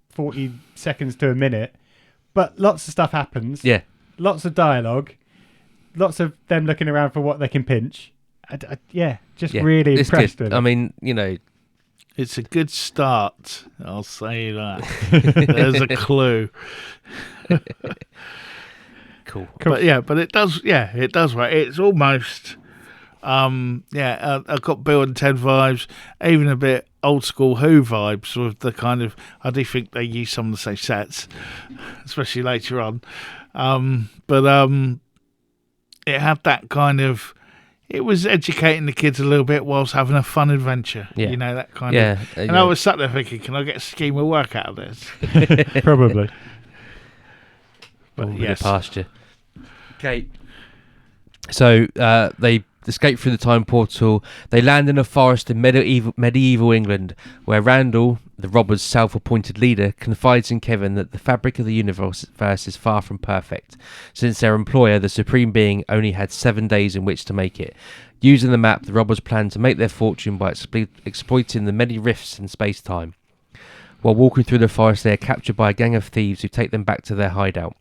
40 seconds to a minute. But lots of stuff happens. Yeah. Lots of dialogue. Lots of them looking around for what they can pinch. Really impressed with it. I mean, it's a good start. I'll say that. There's a clue. Cool. But it does. Yeah, it does. Right. It's almost. I've got Bill and Ted vibes, even a bit old school Who vibes with the kind of. I do think they use some of the same sets, especially later on. It had that kind of. It was educating the kids a little bit whilst having a fun adventure. Yeah. That kind of. And I was sat there thinking, can I get a scheme of work out of this? Probably. But yes. Past you. Okay. So they escape through the time portal. They land in a forest in medieval England, where Randall, the robbers' self-appointed leader, confides in Kevin that the fabric of the universe is far from perfect, since their employer, the Supreme Being, only had 7 days in which to make it. Using the map, the robbers plan to make their fortune by exploiting the many rifts in space-time. While walking through the forest, they are captured by a gang of thieves who take them back to their hideout.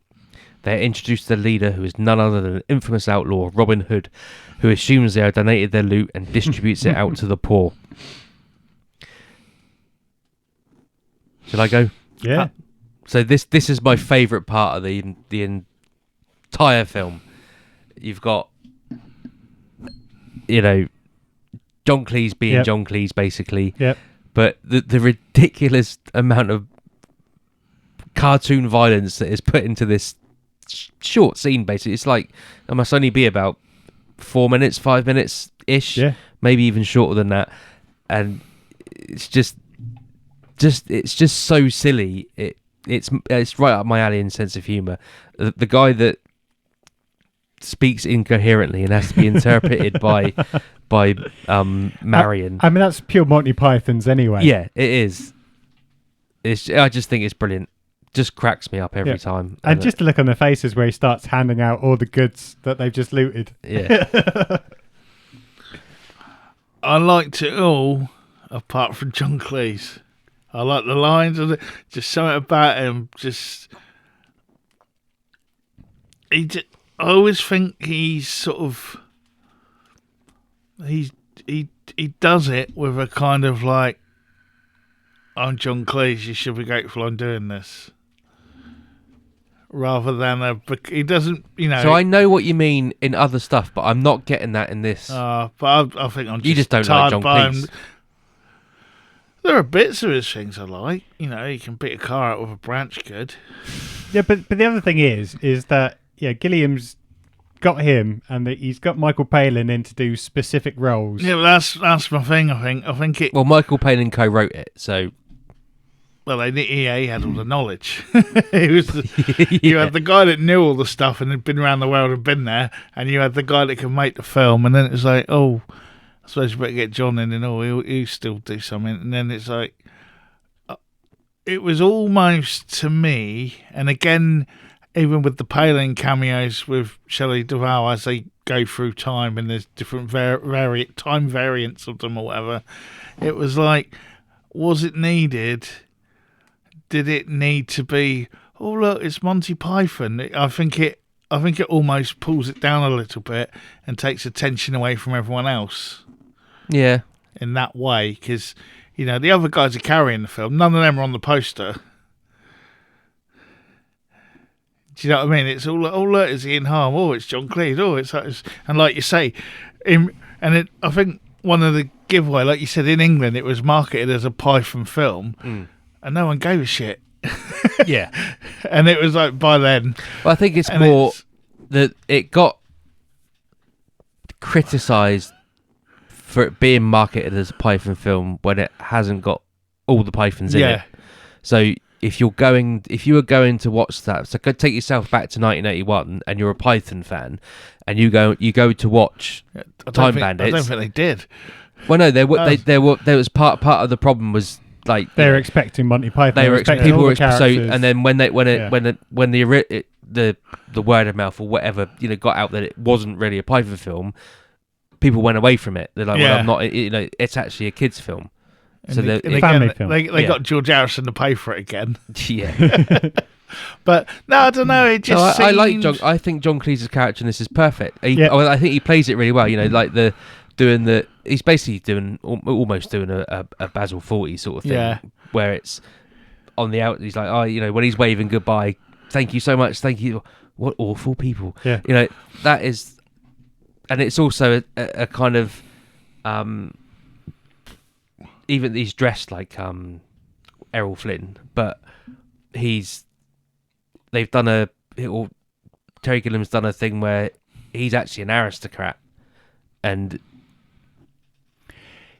They are introduced to the leader, who is none other than an infamous outlaw, Robin Hood, who assumes they have donated their loot and distributes it out to the poor. Shall I go? Yeah. So this is my favourite part of the entire film. You've got, John Cleese being John Cleese, basically. Yep. But the ridiculous amount of cartoon violence that is put into this short scene, basically. It's like it must only be about 4 minutes, 5 minutes ish, maybe even shorter than that, and it's just so silly. It's right up my alley in sense of humor. The guy that speaks incoherently and has to be interpreted by Marion. I mean, that's pure Monty Python's anyway. Yeah, it is. I just think it's brilliant. Just cracks me up every time. And just to look on their faces where he starts handing out all the goods that they've just looted. Yeah. I liked it all, apart from John Cleese. I like the lines of it. Just something about him. I always think he's sort of. He does it with a kind of like, I'm John Cleese, you should be grateful I'm doing this. Rather than he doesn't, So I know what you mean in other stuff, but I'm not getting that in this. But I think I'm just. You just don't like John Cleese. There are bits of his things I like. He can beat a car out with a branch good. Yeah, but the other thing is that Gilliam's got him, and he's got Michael Palin in to do specific roles. Yeah, but that's my thing. I think it. Well, Michael Palin co-wrote it, so. Well, he had all the knowledge. You had the guy that knew all the stuff and had been around the world and been there, and you had the guy that could make the film. And then it was like, I suppose you better get John in, and he'll still do something. And then it's like, it was almost to me, and again, even with the Palin cameos with Shelley Duvall as they go through time, and there's different time variants of them or whatever, it was like, was it needed? Did it need to be? Oh look, it's Monty Python. I think it almost pulls it down a little bit and takes attention away from everyone else. Yeah, in that way, because the other guys are carrying the film. None of them are on the poster. Do you know what I mean? It's all look, it's Ian Harm. Oh, it's John Cleese. Oh, it's and like you say, I think one of the giveaway, like you said, in England, it was marketed as a Python film. And no one gave a shit. Yeah. And it was like, by then. Well, I think it's more that it got criticised for it being marketed as a Python film when it hasn't got all the Pythons in it. So if you were going to watch that, so take yourself back to 1981 and you're a Python fan and you go to watch Time Bandits. I don't think they did. Well, no, there was part of the problem was like they're expecting Monty Python. They were people were so, and then when the word of mouth or whatever got out that it wasn't really a Python film, people went away from it. They're like, well, I'm not. It's actually a kids' film. And so they got George Harrison to pay for it again. Yeah. But no, I don't know. It just I like John. I think John Cleese's character in this is perfect. I think he plays it really well. Like he's basically almost doing a Basil Fawlty sort of thing, where it's on the out. He's like, when he's waving goodbye, thank you so much, thank you. What awful people. Yeah. That is, and it's also a kind of, even he's dressed like Errol Flynn, but Terry Gilliam's done a thing where he's actually an aristocrat, and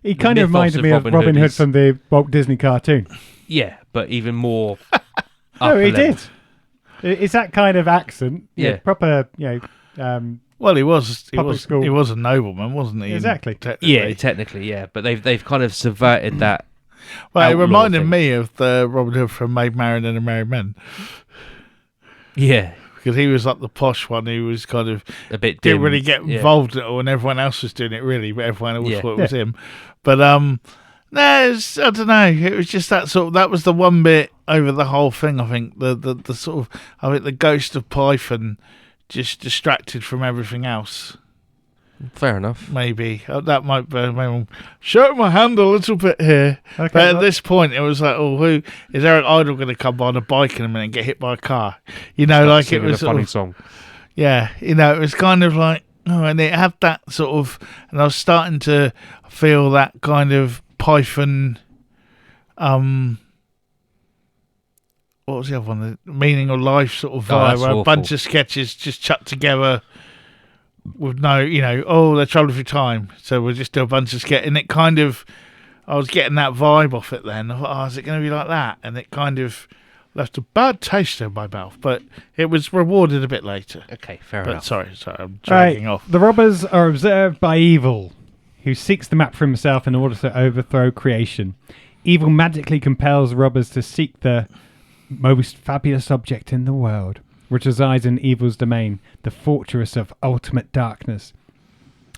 he kind of reminded me of Robin Hood from the Walt Disney cartoon. Yeah, but even more. Oh, he did. It's that kind of accent. Yeah, proper. Well, he was a nobleman, wasn't he? Exactly. Technically, yeah. But they've kind of subverted that. Well, it reminded me of the Robin Hood from Maid Marian and the Merry Men. Yeah. Because he was like the posh one who was kind of a bit didn't really get involved in it all, and everyone else was doing it really, but everyone else thought it was him. But no, I don't know. It was just that was the one bit over the whole thing. I think the sort of the ghost of Python just distracted from everything else. Fair enough. Maybe that might be. Maybe show my hand a little bit here. Okay, but at this point, it was like, who is Eric Idle going to come on a bike in a minute and get hit by a car? Like it was a funny song. Yeah, it was kind of like, and it had that sort of, and I was starting to feel that kind of Python. What was the other one? The Meaning of Life sort of vibe, where a bunch of sketches just chucked together. With no, they're traveling through time, so we'll just do a bunch of sketch, and it kind of, I was getting that vibe off it then. I thought, is it going to be like that? And it kind of left a bad taste in my mouth, but it was rewarded a bit later. Okay, fair enough. Sorry, I'm dragging off. The robbers are observed by Evil, who seeks the map for himself in order to overthrow creation. Evil magically compels the robbers to seek the most fabulous object in the world, which resides in Evil's domain, the fortress of ultimate darkness.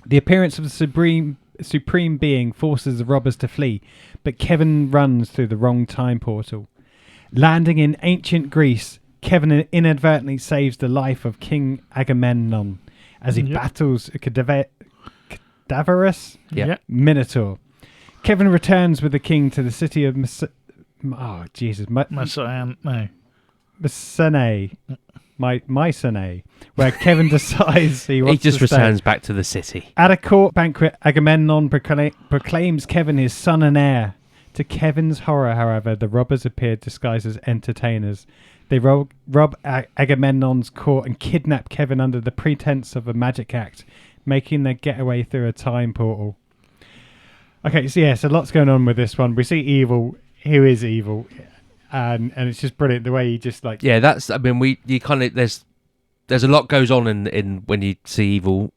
The appearance of the supreme being forces the robbers to flee, but Kevin runs through the wrong time portal. Landing in ancient Greece, Kevin inadvertently saves the life of King Agamemnon as he battles a cadaverous Minotaur. Kevin returns with the king to the city of Mycenae, where Kevin decides he wants to stay. He just returns back to the city. At a court banquet, Agamemnon proclaims Kevin his son and heir. To Kevin's horror, however, the robbers appear disguised as entertainers. They rob Agamemnon's court and kidnap Kevin under the pretense of a magic act, making their getaway through a time portal. Okay, so lots going on with this one. We see Evil, who is evil. And it's just brilliant the way he just like there's a lot goes on in when you see Evil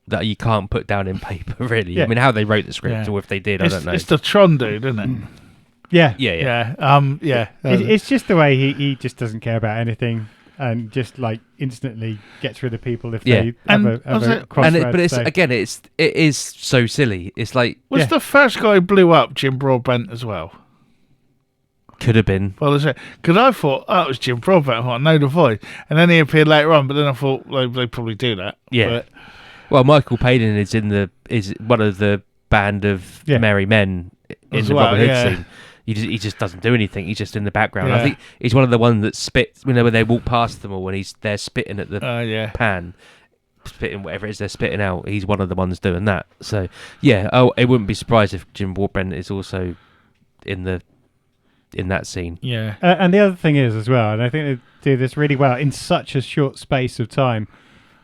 that you can't put down in paper really. I mean, how they wrote the script or if they did, I don't know. It's the Tron dude, isn't it? Yeah. It's just the way he just doesn't care about anything and just like instantly gets rid of people if they have a crossword. But it is so silly. It's like was the first guy who blew up Jim Broadbent as well? Could have been. Well, because I thought, it was Jim Broadbent. I know the voice. And then he appeared later on, but then I thought they probably do that. Yeah. But, well, Michael Palin is one of the band of merry men in the Robin Hood scene. He just doesn't do anything. He's just in the background. I think he's one of the ones that spits when they walk past them all when they're spitting at the pan. Spitting whatever it is they're spitting out. He's one of the ones doing that. So, it wouldn't be surprised if Jim Broadbent is also in that scene. Yeah. And the other thing is as well, and I think they do this really well in such a short space of time,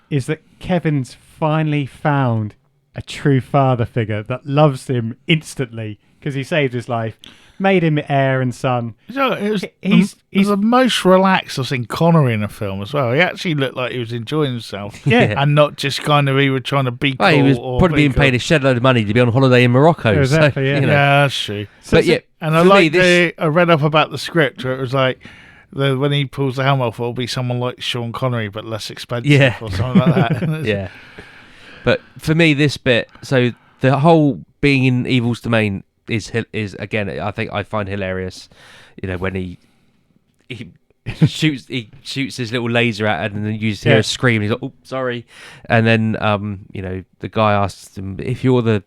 is that Kevin's finally found a true father figure that loves him instantly because he saved his life, made him heir and son. He's the most relaxed I've seen Connery in a film as well. He actually looked like he was enjoying himself, and not just kind of he was trying to be cool. He was probably being paid a shed load of money to be on holiday in Morocco. Exactly, so, yeah. You know. Yeah, that's true. And I read up about the script where it was like when he pulls the helmet off, it'll be someone like Sean Connery but less expensive or something like that. Yeah. But for me, this bit, so the whole being in Evil's domain is again, I think I find hilarious. You know, when he shoots his little laser at it, and then you just hear a scream. He's like, "Oh, sorry," and then you know, the guy asks him, if you're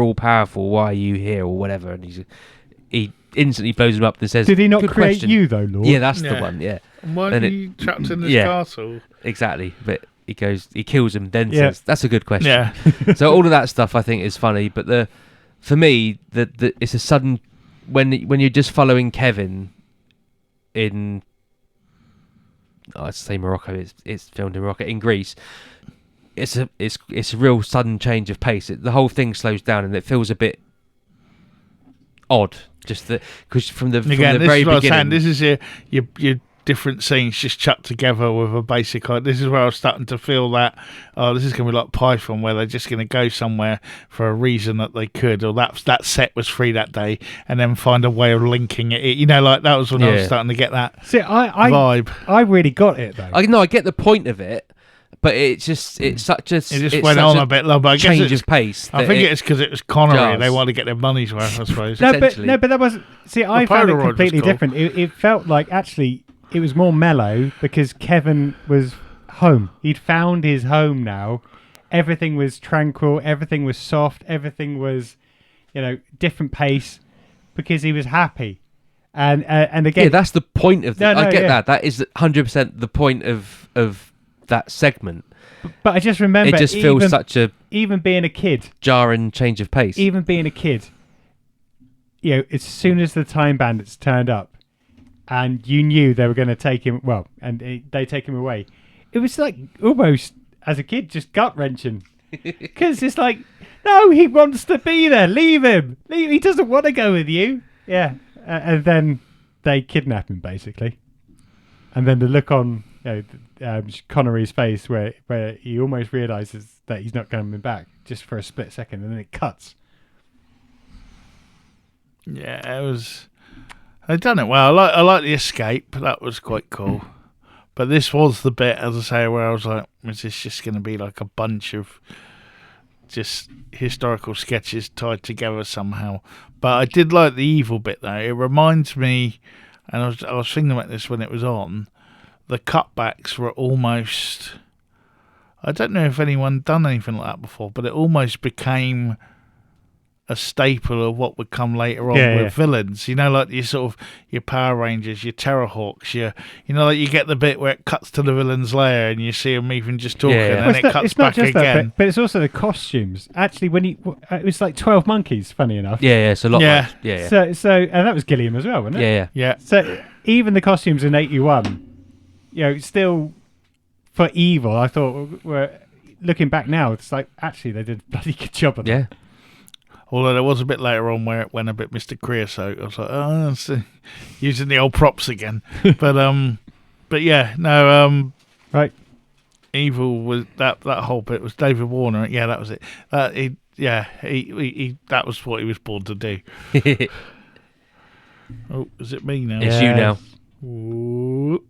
all powerful, why are you here or whatever, and he instantly blows him up and says, "Did he not Good create question. you though, Lord?" Yeah, that's the one. Yeah. And why are you trapped in this castle? Exactly, but he kills him, then says, "That's a good question." Yeah. So all of that stuff I think is funny, but for me, it's a sudden when you're just following Kevin in, I'd say Morocco. It's filmed in Morocco, in Greece. It's a real sudden change of pace. The whole thing slows down and it feels a bit odd. Just because from the very beginning, this is your different scenes just chucked together with a basic. This is where I was starting to feel that this is going to be like Python, where they're just going to go somewhere for a reason that they could, or that set was free that day, and then find a way of linking it. You know, like that was when I was starting to get that vibe. I really got it though. I get the point of it, but it's such a it just went on a bit long. But I guess change of pace. I think it's because it was Connery. They wanted to get their money's worth, I suppose. but that wasn't. See, I found it completely different. It felt like actually it was more mellow because Kevin was home. He'd found his home now. Everything was tranquil. Everything was soft. Everything was, different pace because he was happy. And again, yeah, that's the point of I get that. That is 100% the point of that segment. But I just remember it just feels such a even being a kid, jarring change of pace. Even being a kid, as soon as the Time Bandits turned up, and you knew they were going to take him, they take him away. It was like almost as a kid, just gut wrenching, because it's like, no, he wants to be there. Leave him. He doesn't want to go with you. Yeah, and then they kidnap him basically, and then the look on Connery's face where he almost realizes that he's not coming back just for a split second, and then it cuts. Yeah, it was. They've done it well. I like the escape. That was quite cool. But this was the bit, as I say, where I was like, is this just going to be like a bunch of just historical sketches tied together somehow? But I did like the evil bit, though. It reminds me, and I was thinking about this when it was on, the cutbacks were almost... I don't know if anyone done anything like that before, but it almost became a staple of what would come later on with villains. Like your Power Rangers, your Terrorhawks, like you get the bit where it cuts to the villain's lair and you see them even just talking, and then it cuts back again. That, but it's also the costumes. Actually, when it was like 12 Monkeys, funny enough. Yeah, it's a lot. Yeah. Yeah. So and that was Gilliam as well, wasn't it? Yeah. So even the costumes in 81, still for evil, I thought were looking back now, it's like actually they did a bloody good job of that. Yeah. Although there was a bit later on where it went a bit Mr. Creosote. I was like, using the old props again. But yeah, no. Right. Evil was that whole bit was David Warner. Yeah, that was it. He that was what he was born to do. Oh, is it me now? It's you now. Ooh.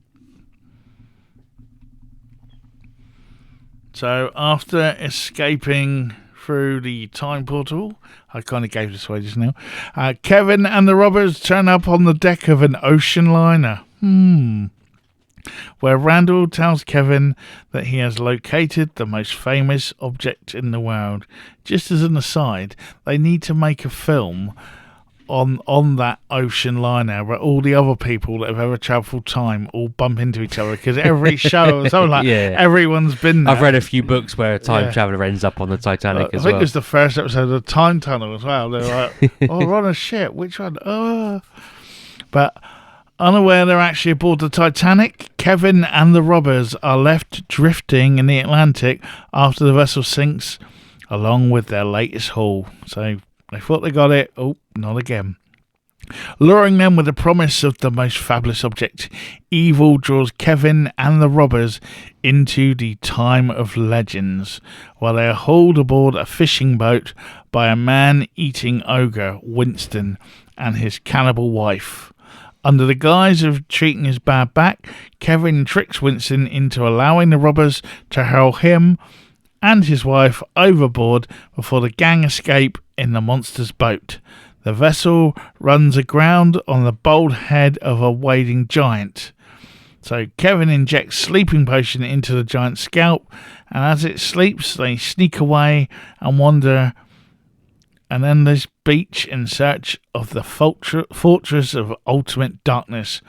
So after escaping through the time portal, I kind of gave this away just now, Kevin and the robbers turn up on the deck of an ocean liner, where Randall tells Kevin that he has located the most famous object in the world. Just as an aside, they need to make a film on that ocean liner where all the other people that have ever travelled time all bump into each other, because every show or something like everyone's been there. I've read a few books where a time traveller ends up on the Titanic as well. I think it was the first episode of the Time Tunnel as well. They're like, oh, we're on a ship. Which one? Oh. But Unaware they're actually aboard the Titanic, Kevin and the robbers are left drifting in the Atlantic after the vessel sinks, along with their latest haul. So they thought they got it. Oh, not again. Luring them with the promise of the most fabulous object, evil draws Kevin and the robbers into the time of legends, while they are hauled aboard a fishing boat by a man-eating ogre, Winston, and his cannibal wife. Under the guise of treating his bad back, Kevin tricks Winston into allowing the robbers to hurl him and his wife overboard before the gang escape in the monster's boat. The vessel runs aground on the bald head of a wading giant. So Kevin injects sleeping potion into the giant's scalp, and as it sleeps, they sneak away and wander an endless beach in search of the fortress of ultimate darkness,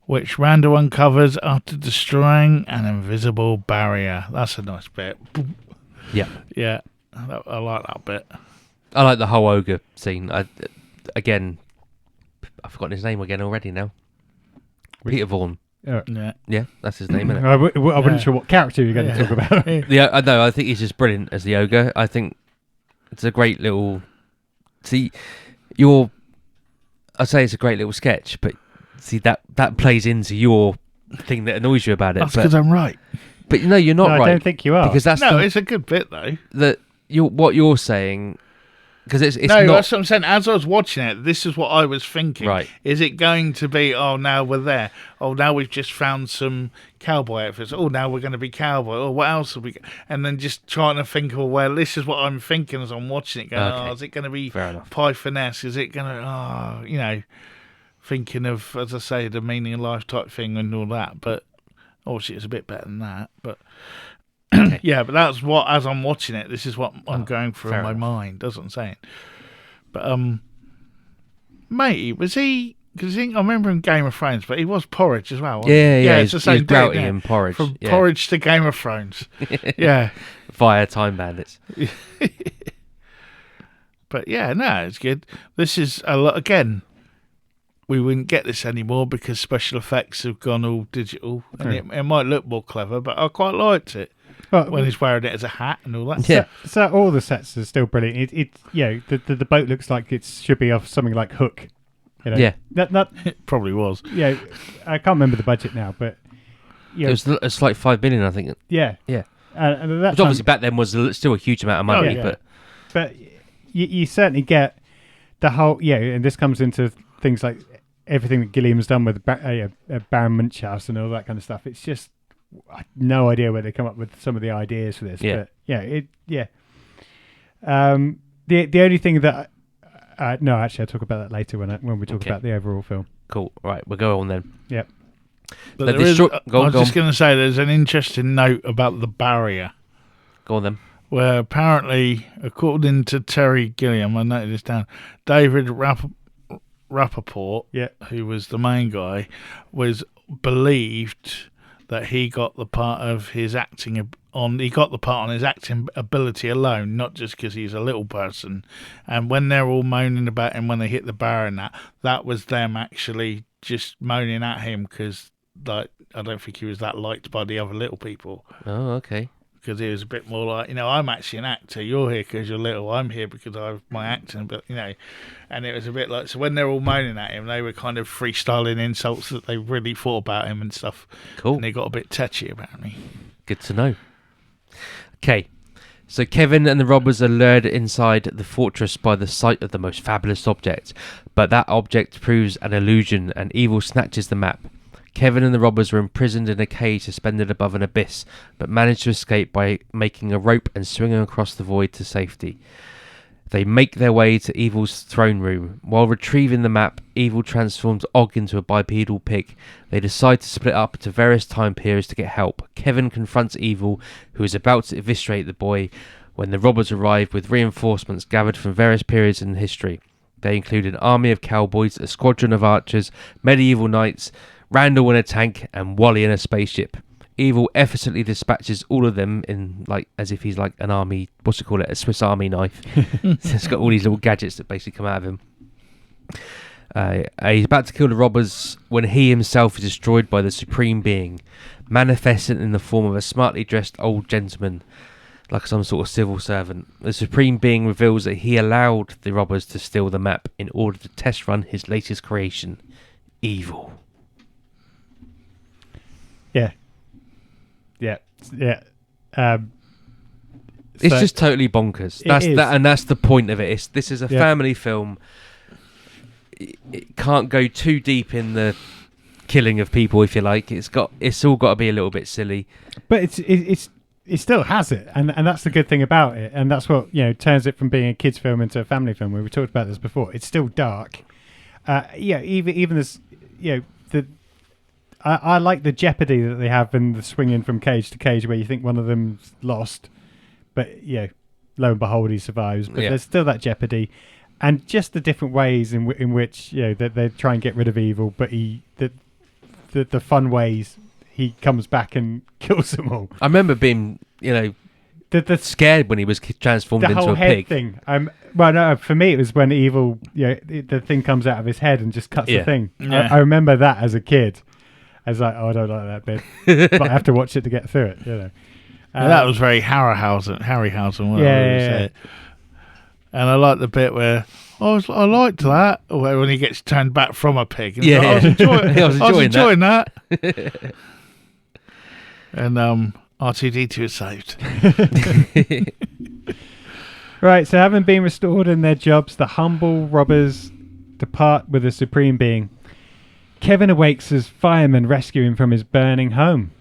which Randall uncovers after destroying an invisible barrier. That's a nice bit. Yeah. Yeah, I like that bit. I like the whole ogre scene. I've forgotten his name again already now. Peter Vaughan. Yeah, that's his name, isn't it? I wasn't sure what character you're going to talk about. Yeah, I know. I think he's just brilliant as the ogre. I think it's a great little... See, I say it's a great little sketch, but see, that plays into your thing that annoys you about it. That's because I'm right. But no, you're not right. I don't think you are. Because that's it's a good bit, though. What you're saying... Because it's no, not... that's what I'm saying. As I was watching it, this is what I was thinking. Right. Is it going to be, oh, now we're there. Oh, now we've just found some cowboy outfits. Oh, now we're going to be cowboy. Oh, what else have we got? And then just trying to think, this is what I'm thinking as I'm watching it. Going, is it going to be Python-esque? Is it going to, thinking of, as I say, the meaning of life type thing and all that. But obviously it's a bit better than that. But... yeah, but that's what, as I'm watching it, this is what I'm going through in my mind. That's what I'm saying. But, mate, was he... Because I remember in Game of Thrones, but he was Porridge as well. Yeah, it's the same he's Grouty in Porridge. From Porridge to Game of Thrones. Yeah. Via Time Bandits. But, yeah, no, it's good. This is, a lot again, we wouldn't get this anymore because special effects have gone all digital. And it might look more clever, but I quite liked it. When he's wearing it as a hat and all that. Yeah. So all the sets are still brilliant. The boat looks like it should be off something like Hook. Yeah. That it probably was. Yeah, I can't remember the budget now, but it's like 5 million, I think. Yeah. Yeah. And which obviously back then was still a huge amount of money, but you certainly get the whole and this comes into things like everything that Gilliam's done with Baron Munchausen and all that kind of stuff. It's just I have no idea where they come up with some of the ideas for this. Yeah. But the only thing that no, actually, I'll talk about that later when we talk about the overall film. Cool. Right, we'll go on then. Yep. But I was just going to say, there's an interesting note about the barrier. Go on then. Where apparently, according to Terry Gilliam, I noted this down, David Rappaport, who was the main guy, was believed that he got the part of his acting on his acting ability alone, not just because he's a little person. And when they're all moaning about him when they hit the bar and that was them actually just moaning at him because I don't think he was that liked by the other little people. Oh, okay. Because he was a bit more like, I'm actually an actor. You're here because you're little. I'm here because I have my acting. But, and it was a bit like, so when they're all moaning at him, they were kind of freestyling insults that they really thought about him and stuff. Cool. And they got a bit touchy about me. Good to know. Okay. So Kevin and the robbers are lured inside the fortress by the sight of the most fabulous object. But that object proves an illusion and evil snatches the map. Kevin and the robbers were imprisoned in a cage suspended above an abyss, but managed to escape by making a rope and swinging across the void to safety. They make their way to Evil's throne room. While retrieving the map, Evil transforms Og into a bipedal pig. They decide to split up into various time periods to get help. Kevin confronts Evil, who is about to eviscerate the boy, when the robbers arrive with reinforcements gathered from various periods in history. They include an army of cowboys, a squadron of archers, medieval knights, Randall in a tank, and Wally in a spaceship. Evil effortlessly dispatches all of them in as if he's like an army, a Swiss Army knife. It's got all these little gadgets that basically come out of him. He's about to kill the robbers when he himself is destroyed by the Supreme Being, manifested in the form of a smartly dressed old gentleman, like some sort of civil servant. The Supreme Being reveals that he allowed the robbers to steal the map in order to test run his latest creation, evil. Yeah. It's just totally bonkers. That's the point of it. This is a family film. It can't go too deep in the killing of people, if you like. It's all got to be a little bit silly. But it still has it, and that's the good thing about it, and that's what turns it from being a kids film into a family film. We talked about this before. It's still dark. Even this, I like the jeopardy that they have in the swinging from cage to cage, where you think one of them's lost, but lo and behold, he survives. But there's still that jeopardy, and just the different ways in which that they try and get rid of evil, but the fun ways he comes back and kills them all. I remember being scared when he was transformed into a pig. The whole head thing. Well, no, for me it was when evil, the thing comes out of his head and just cuts the thing. Yeah. I remember that as a kid. I was like, I don't like that bit, but I have to watch it to get through it. That was very Harryhausen. Yeah. And I like the bit where I liked that, when he gets turned back from a pig. And I was enjoying that. And R2-D2 is saved. Right, so having been restored in their jobs, the humble robbers depart with the Supreme Being. Kevin awakes as firemen rescue him from his burning home.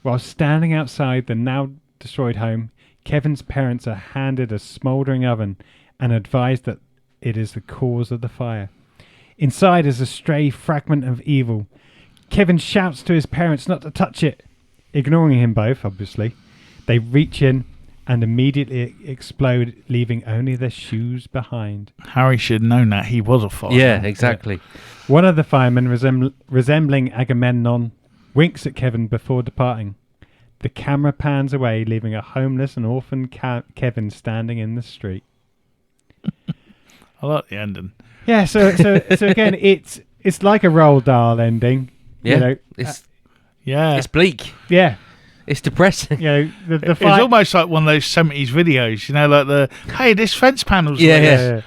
While standing outside the now destroyed home, Kevin's parents are handed a smouldering oven and advised that it is the cause of the fire. Inside is a stray fragment of evil. Kevin shouts to his parents not to touch it, ignoring him both, obviously. They reach in and immediately explode, leaving only their shoes behind. Harry should have known that. He was a fireman. Yeah, exactly. One of the firemen, resembling Agamemnon, winks at Kevin before departing. The camera pans away, leaving a homeless and orphan Kevin standing in the street. I like the ending. Yeah, so again, it's like a Roald Dahl ending. Yeah, it's bleak. Yeah. It's depressing. It's almost like one of those 70s videos, like hey, this fence panel's Yeah,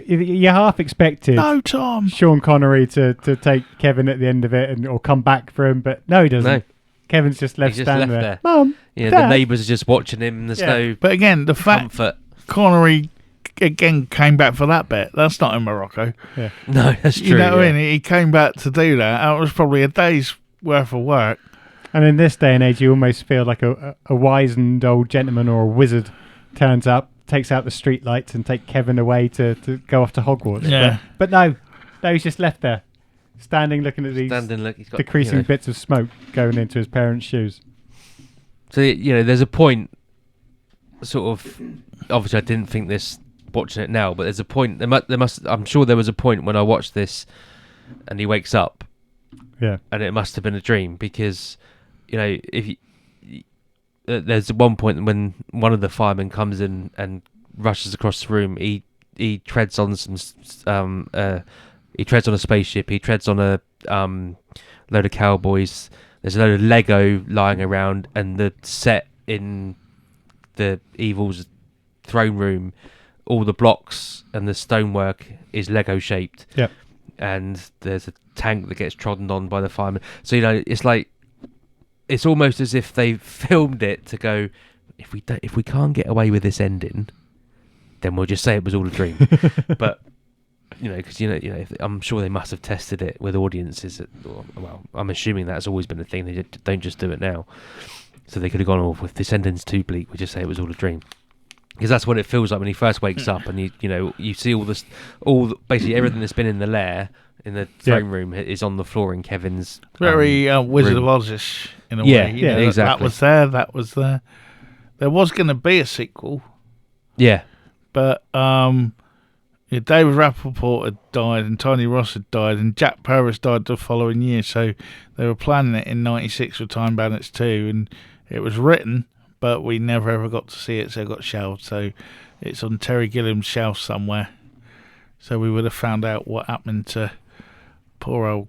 you're half expected. No, Tom. Sean Connery to take Kevin at the end of it or come back for him, but no, he doesn't. No. Kevin's just left standing there. Mum, Dad. The neighbours are just watching him. There's no. But again, the fact Connery again came back for that bit. That's not in Morocco. Yeah. No, that's true. You know what I mean? He came back to do that. It was probably a day's worth of work. And in this day and age, you almost feel like a wizened old gentleman or a wizard turns up, takes out the street lights and take Kevin away to go off to Hogwarts. Yeah. But no, he's just left there, standing looking at these decreasing bits of smoke going into his parents' shoes. So, there's a point, sort of, obviously I didn't think this watching it now, but there's a point, I'm sure there was a point when I watched this and he wakes up. Yeah. And it must have been a dream because... there's one point when one of the firemen comes in and rushes across the room. He treads on he treads on a spaceship. He treads on a load of cowboys. There's a load of Lego lying around, and the set in the evil's throne room, all the blocks and the stonework is Lego shaped. Yeah. And there's a tank that gets trodden on by the firemen. So it's like. It's almost as if they filmed it to go, if we can't get away with this ending, then we'll just say it was all a dream. But because I'm sure they must have tested it with audiences. Well, I'm assuming that's always been a thing. They don't just do it now. So they could have gone off with this ending's too bleak. We just say it was all a dream. Because that's what it feels like when he first wakes up and you see basically everything that's been in the lair. In the throne room is on the floor in Kevin's very Wizard of Oz-ish in a way. Exactly. That was there. There was going to be a sequel. Yeah. But David Rappaport had died and Tiny Ross had died and Jack Purvis died the following year. So they were planning it in 96 with Time Bandits 2 and it was written, but we never ever got to see it, so it got shelved. So it's on Terry Gilliam's shelf somewhere. So we would have found out what happened to poor old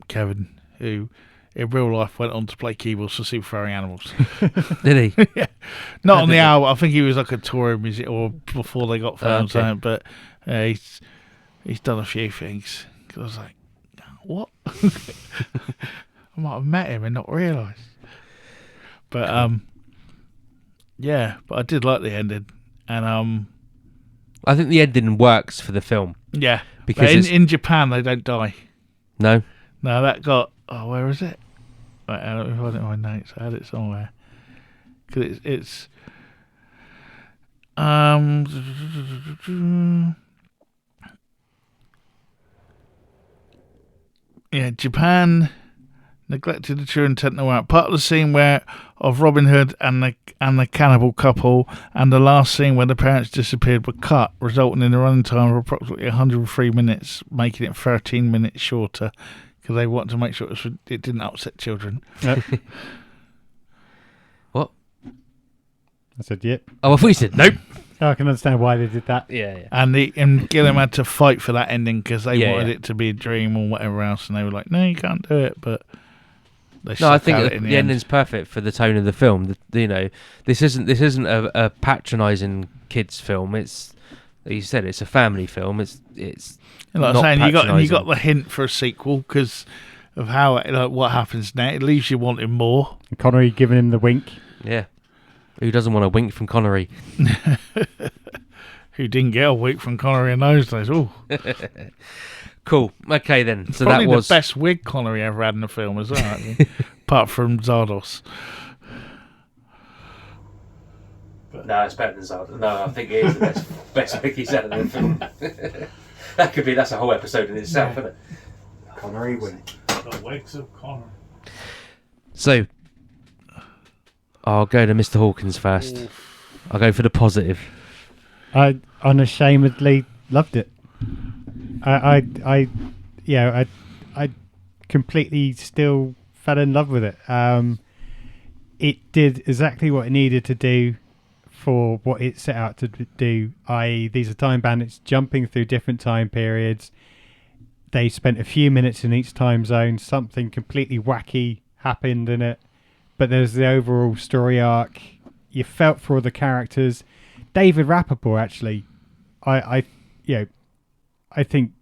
Kevin, who in real life went on to play keyboards for Super Furry Animals. Did he? Yeah. Not on the album. I think he was like a touring music or before they got found. Okay. But he's done a few things. Cause I was like, what? I might have met him and not realised. But yeah, but I did like the ending, and I think the ending works for the film. Yeah, because in Japan they don't die. No, that got. Oh, where is it? Right, let me find it in my notes. I had it somewhere. Because it's yeah, Japan neglected the children intent to out. Part of the scene of Robin Hood and the cannibal couple, and the last scene where the parents disappeared were cut, resulting in a running time of approximately 103 minutes, making it 13 minutes shorter, because they wanted to make sure it didn't upset children. Yep. What? I said yep. Oh, I thought you said nope. Oh, I can understand why they did that. Yeah. And Gilliam had to fight for that ending because they wanted it to be a dream or whatever else, and they were like, no, you can't do it, but... No, I think the ending's perfect for the tone of the film. This isn't a patronising kids film. It's, like you said, it's a family film. It's like not I'm saying, you got the hint for a sequel because of how what happens next. It leaves you wanting more. Connery giving him the wink. Yeah, who doesn't want a wink from Connery? Who didn't get a wink from Connery in those days? Oh. Cool. Okay, then. So probably that was the best wig Connery ever had in a film as well, apart from Zardos. No, it's better than Zardos. No, I think it is the best wig he's had in the film. That's a whole episode in itself, isn't it? Connery wig. The wigs of Connery. So, I'll go to Mr. Hawkins first. Oof. I'll go for the positive. I unashamedly loved it. I completely still fell in love with it. It did exactly what it needed to do for what it set out to do, i.e. these are time bandits jumping through different time periods. They spent a few minutes in each time zone. Something completely wacky happened in it. But there's the overall story arc. You felt for all the characters. David Rappaport, actually, I think,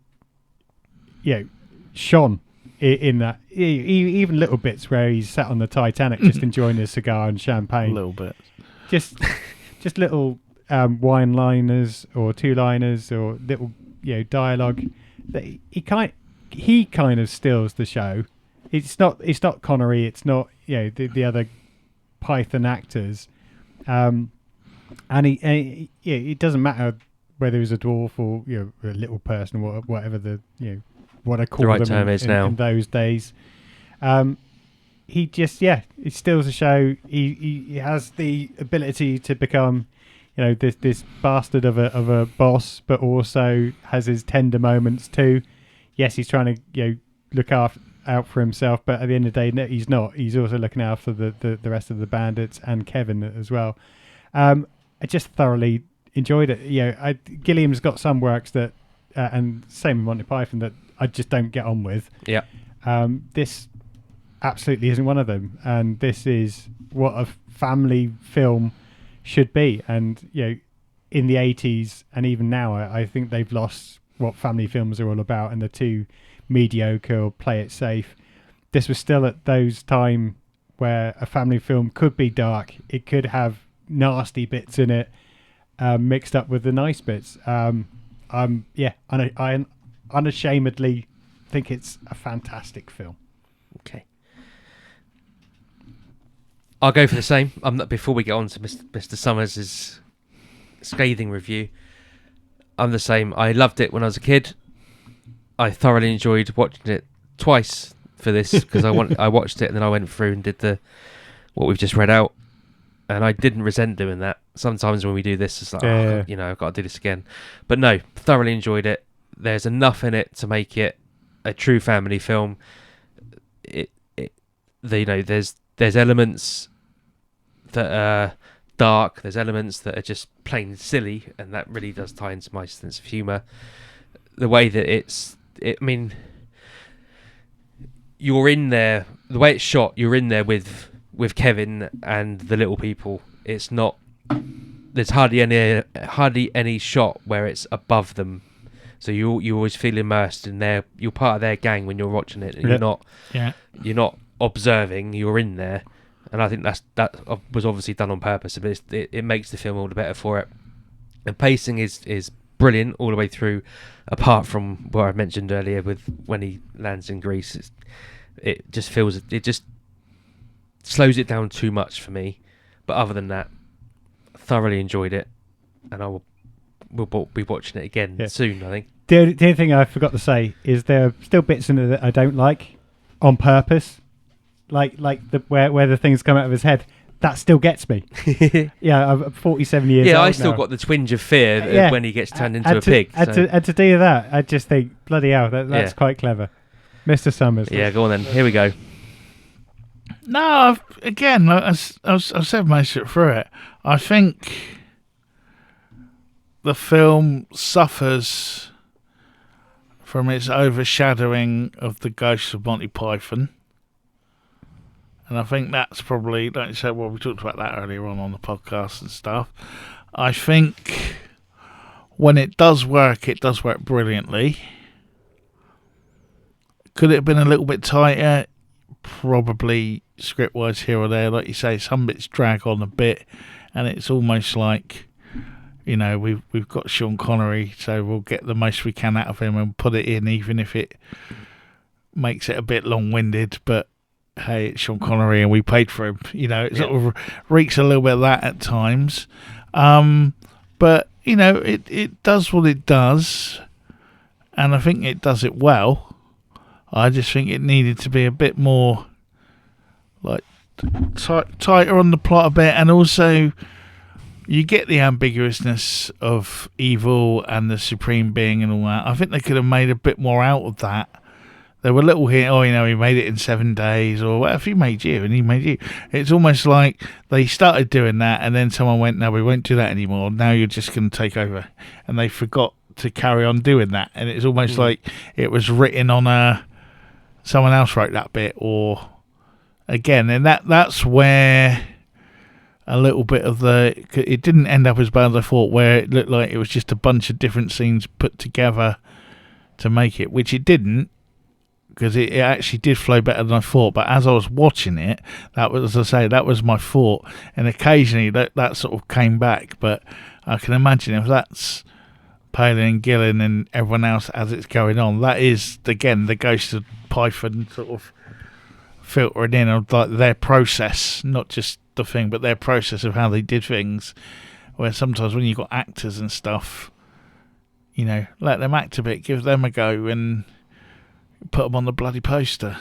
shone in that. Even little bits where he's sat on the Titanic just enjoying his cigar and champagne. Little bit. Just little one-liners or two-liners or little dialogue. He kind of steals the show. It's not Connery. It's not the other Python actors. And it doesn't matter whether he's a dwarf or a little person or whatever what I call the right them term is now in those days. He steals the show. He has the ability to become this bastard of a boss, but also has his tender moments too. Yes, he's trying to look out for himself, but at the end of the day, he's not. He's also looking out for the rest of the bandits and Kevin as well. I just thoroughly enjoyed it. Gilliam's got some works that, and same with Monty Python, that I just don't get on with. Yeah. This absolutely isn't one of them, and this is what a family film should be. And in the 80s and even now, I think they've lost what family films are all about, and the too mediocre or play it safe. This was still at those time where a family film could be dark. It could have nasty bits in it, mixed up with the nice bits. I unashamedly think it's a fantastic film. Okay, I'll go for the same. Before we get on to Mr. Summers' scathing review, I'm the same. I loved it when I was a kid. I thoroughly enjoyed watching it twice for this because I watched it and then I went through and did what we've just read out. And I didn't resent doing that. Sometimes when we do this, it's like, I've got to do this again. But no, thoroughly enjoyed it. There's enough in it to make it a true family film. There's elements that dark. There's elements that are just plain silly, and that really does tie into my sense of humour. The way that you're in there. The way it's shot, you're in there with Kevin and the little people. It's not. There's hardly any shot where it's above them. So you always feel immersed in there. You're part of their gang when you're watching it. And You're not observing. You're in there, and I think that was obviously done on purpose. But it makes the film all the better for it. And pacing is brilliant all the way through, apart from what I mentioned earlier with when he lands in Greece. It just slows it down too much for me. But other than that, thoroughly enjoyed it, and we'll be watching it again soon, I think. The only thing I forgot to say is there are still bits in it that I don't like on purpose, like where the things come out of his head. That still gets me. Yeah, I'm 47 years old. Yeah, I still got the twinge of fear when he gets turned into a pig. And to do that, I just think, bloody hell, that's quite clever. Mr. Summers. Yeah, go on then. Here we go. No, I've said most of it through it. I think the film suffers from its overshadowing of the ghosts of Monty Python. And I think that's probably, like you said, we talked about that earlier on the podcast and stuff. I think when it does work brilliantly. Could it have been a little bit tighter? Probably script-wise here or there. Like you say, some bits drag on a bit, and it's almost like, we've got Sean Connery, so we'll get the most we can out of him and put it in, even if it makes it a bit long-winded. But hey, it's Sean Connery and we paid for him. It sort of reeks a little bit of that at times. But, it does what it does, and I think it does it well. I just think it needed to be a bit more, like, tighter on the plot a bit, and also you get the ambiguousness of evil and the supreme being and all that. I think they could have made a bit more out of that. There were little hints, he made it in 7 days, or what if he made you and he made you. It's almost like they started doing that, and then someone went, no, we won't do that anymore. Now you're just going to take over. And they forgot to carry on doing that. And it's almost like it was written on someone else wrote that bit, or again, and that's where a little bit of it didn't end up as bad as I thought, where it looked like it was just a bunch of different scenes put together to make it, which it didn't, because it actually did flow better than I thought. But as I was watching it, that was, as I say, that was my thought, and occasionally that sort of came back. But I can imagine if that's Palin and Gilliam and everyone else as it's going on, that is again the Ghost of Python sort of filtering in of like their process, not just the thing, but their process of how they did things. Where sometimes when you've got actors and stuff, let them act a bit, give them a go, and put them on the bloody poster.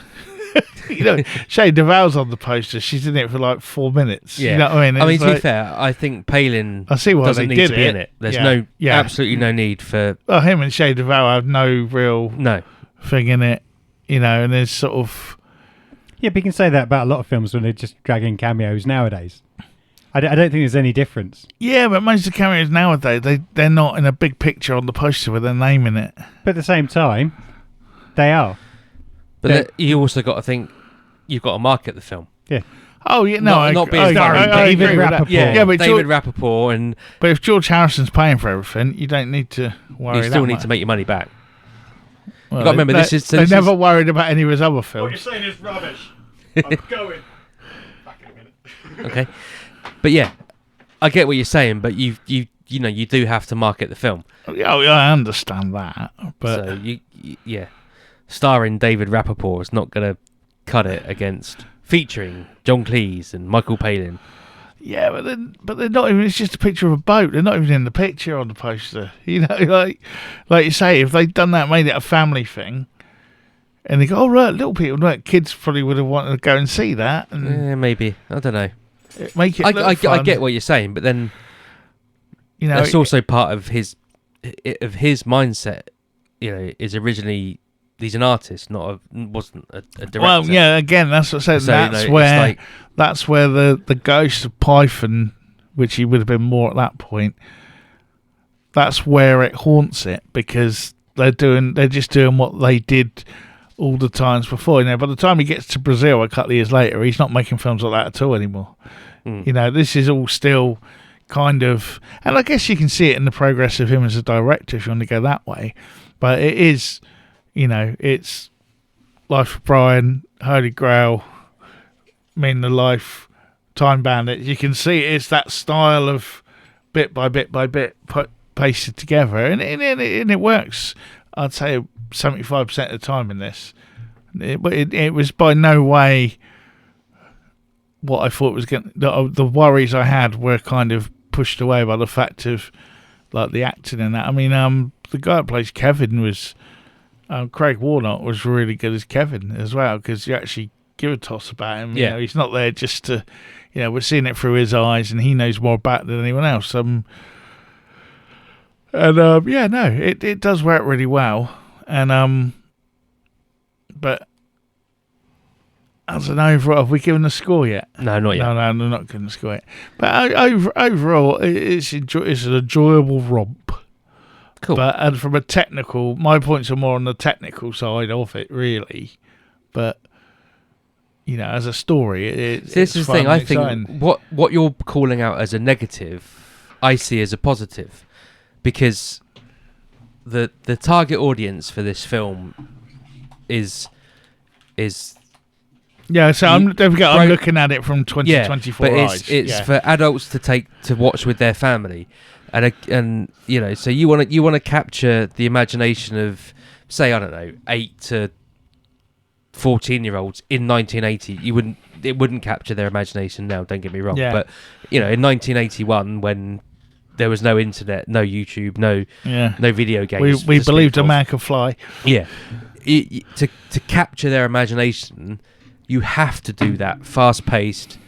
Shea Duvall's on the poster. She's in it for like 4 minutes. Yeah. You know what I mean? To be fair, I think Palin doesn't need to be in it. There's absolutely no need for. Well, him and Shea Duvall have no real thing in it, and there's sort of. Yeah, but you can say that about a lot of films when they just drag in cameos nowadays. I don't think there's any difference. Yeah, but most of the cameos nowadays, they're not in a big picture on the poster with their name in it. But at the same time, they are. But you also got to think, you've got to market the film. Yeah. Oh yeah, no, not being starring David Rappaport. But David Rappaport But if George Harrison's paying for everything, you don't need to worry. You still need to make your money back. Well, You've got to remember, they never worried about any of his other films. What you're saying is rubbish. I'm going. Back in a minute. Okay, but yeah, I get what you're saying, but you do have to market the film. Oh, yeah, I understand that, but so starring David Rappaport is not going to cut it against featuring John Cleese and Michael Palin. Yeah, but they're not even. It's just a picture of a boat. They're not even in the picture on the poster. Like you say, if they'd done that, made it a family thing, and they go, "Oh right, little people, like kids probably would have wanted to go and see that." And maybe, I don't know. Make it. I get what you're saying, but then that's also part of his mindset. Is originally. He's an artist, wasn't a director. Well, yeah, again, that's what I said. So, that's where the Ghost of Python which he would have been more at that point, that's where it haunts it, because they're just doing what they did all the times before. By the time he gets to Brazil a couple of years later, he's not making films like that at all anymore. This is all still kind of, and I guess you can see it in the progress of him as a director if you want to go that way, but it is, it's Life of Brian, Holy Grail, Mean the Life, Time Bandits. You can see it's that style of bit by bit by bit pasted together, and it works. I'd say 75% of the time in this. It was by no way what I thought was going. The worries I had were kind of pushed away by the fact of like the acting and that. I mean, the guy that plays Kevin was Craig Warnock was really good as Kevin as well, because you actually give a toss about him. Yeah. He's not there just to, we're seeing it through his eyes, and he knows more about it than anyone else. It does work really well, and but as an overall, have we given a score yet? No, not yet. No, I'm not giving a score yet. But overall, it's an enjoyable romp. Cool. And from a technical, my points are more on the technical side of it, really. But as a story, this is the thing. I think what you're calling out as a negative, I see as a positive, because the target audience for this film is. Yeah, so I'm looking at it from 2024 eyes. It's for adults to watch with their family, and so you want to capture the imagination of, say, I don't know, 8 to 14-year-olds in 1980. It wouldn't capture their imagination now. Don't get me wrong, but in 1981 when there was no internet, no YouTube, no video games, we believed a man could fly. Yeah, to capture their imagination, you have to do that fast-paced,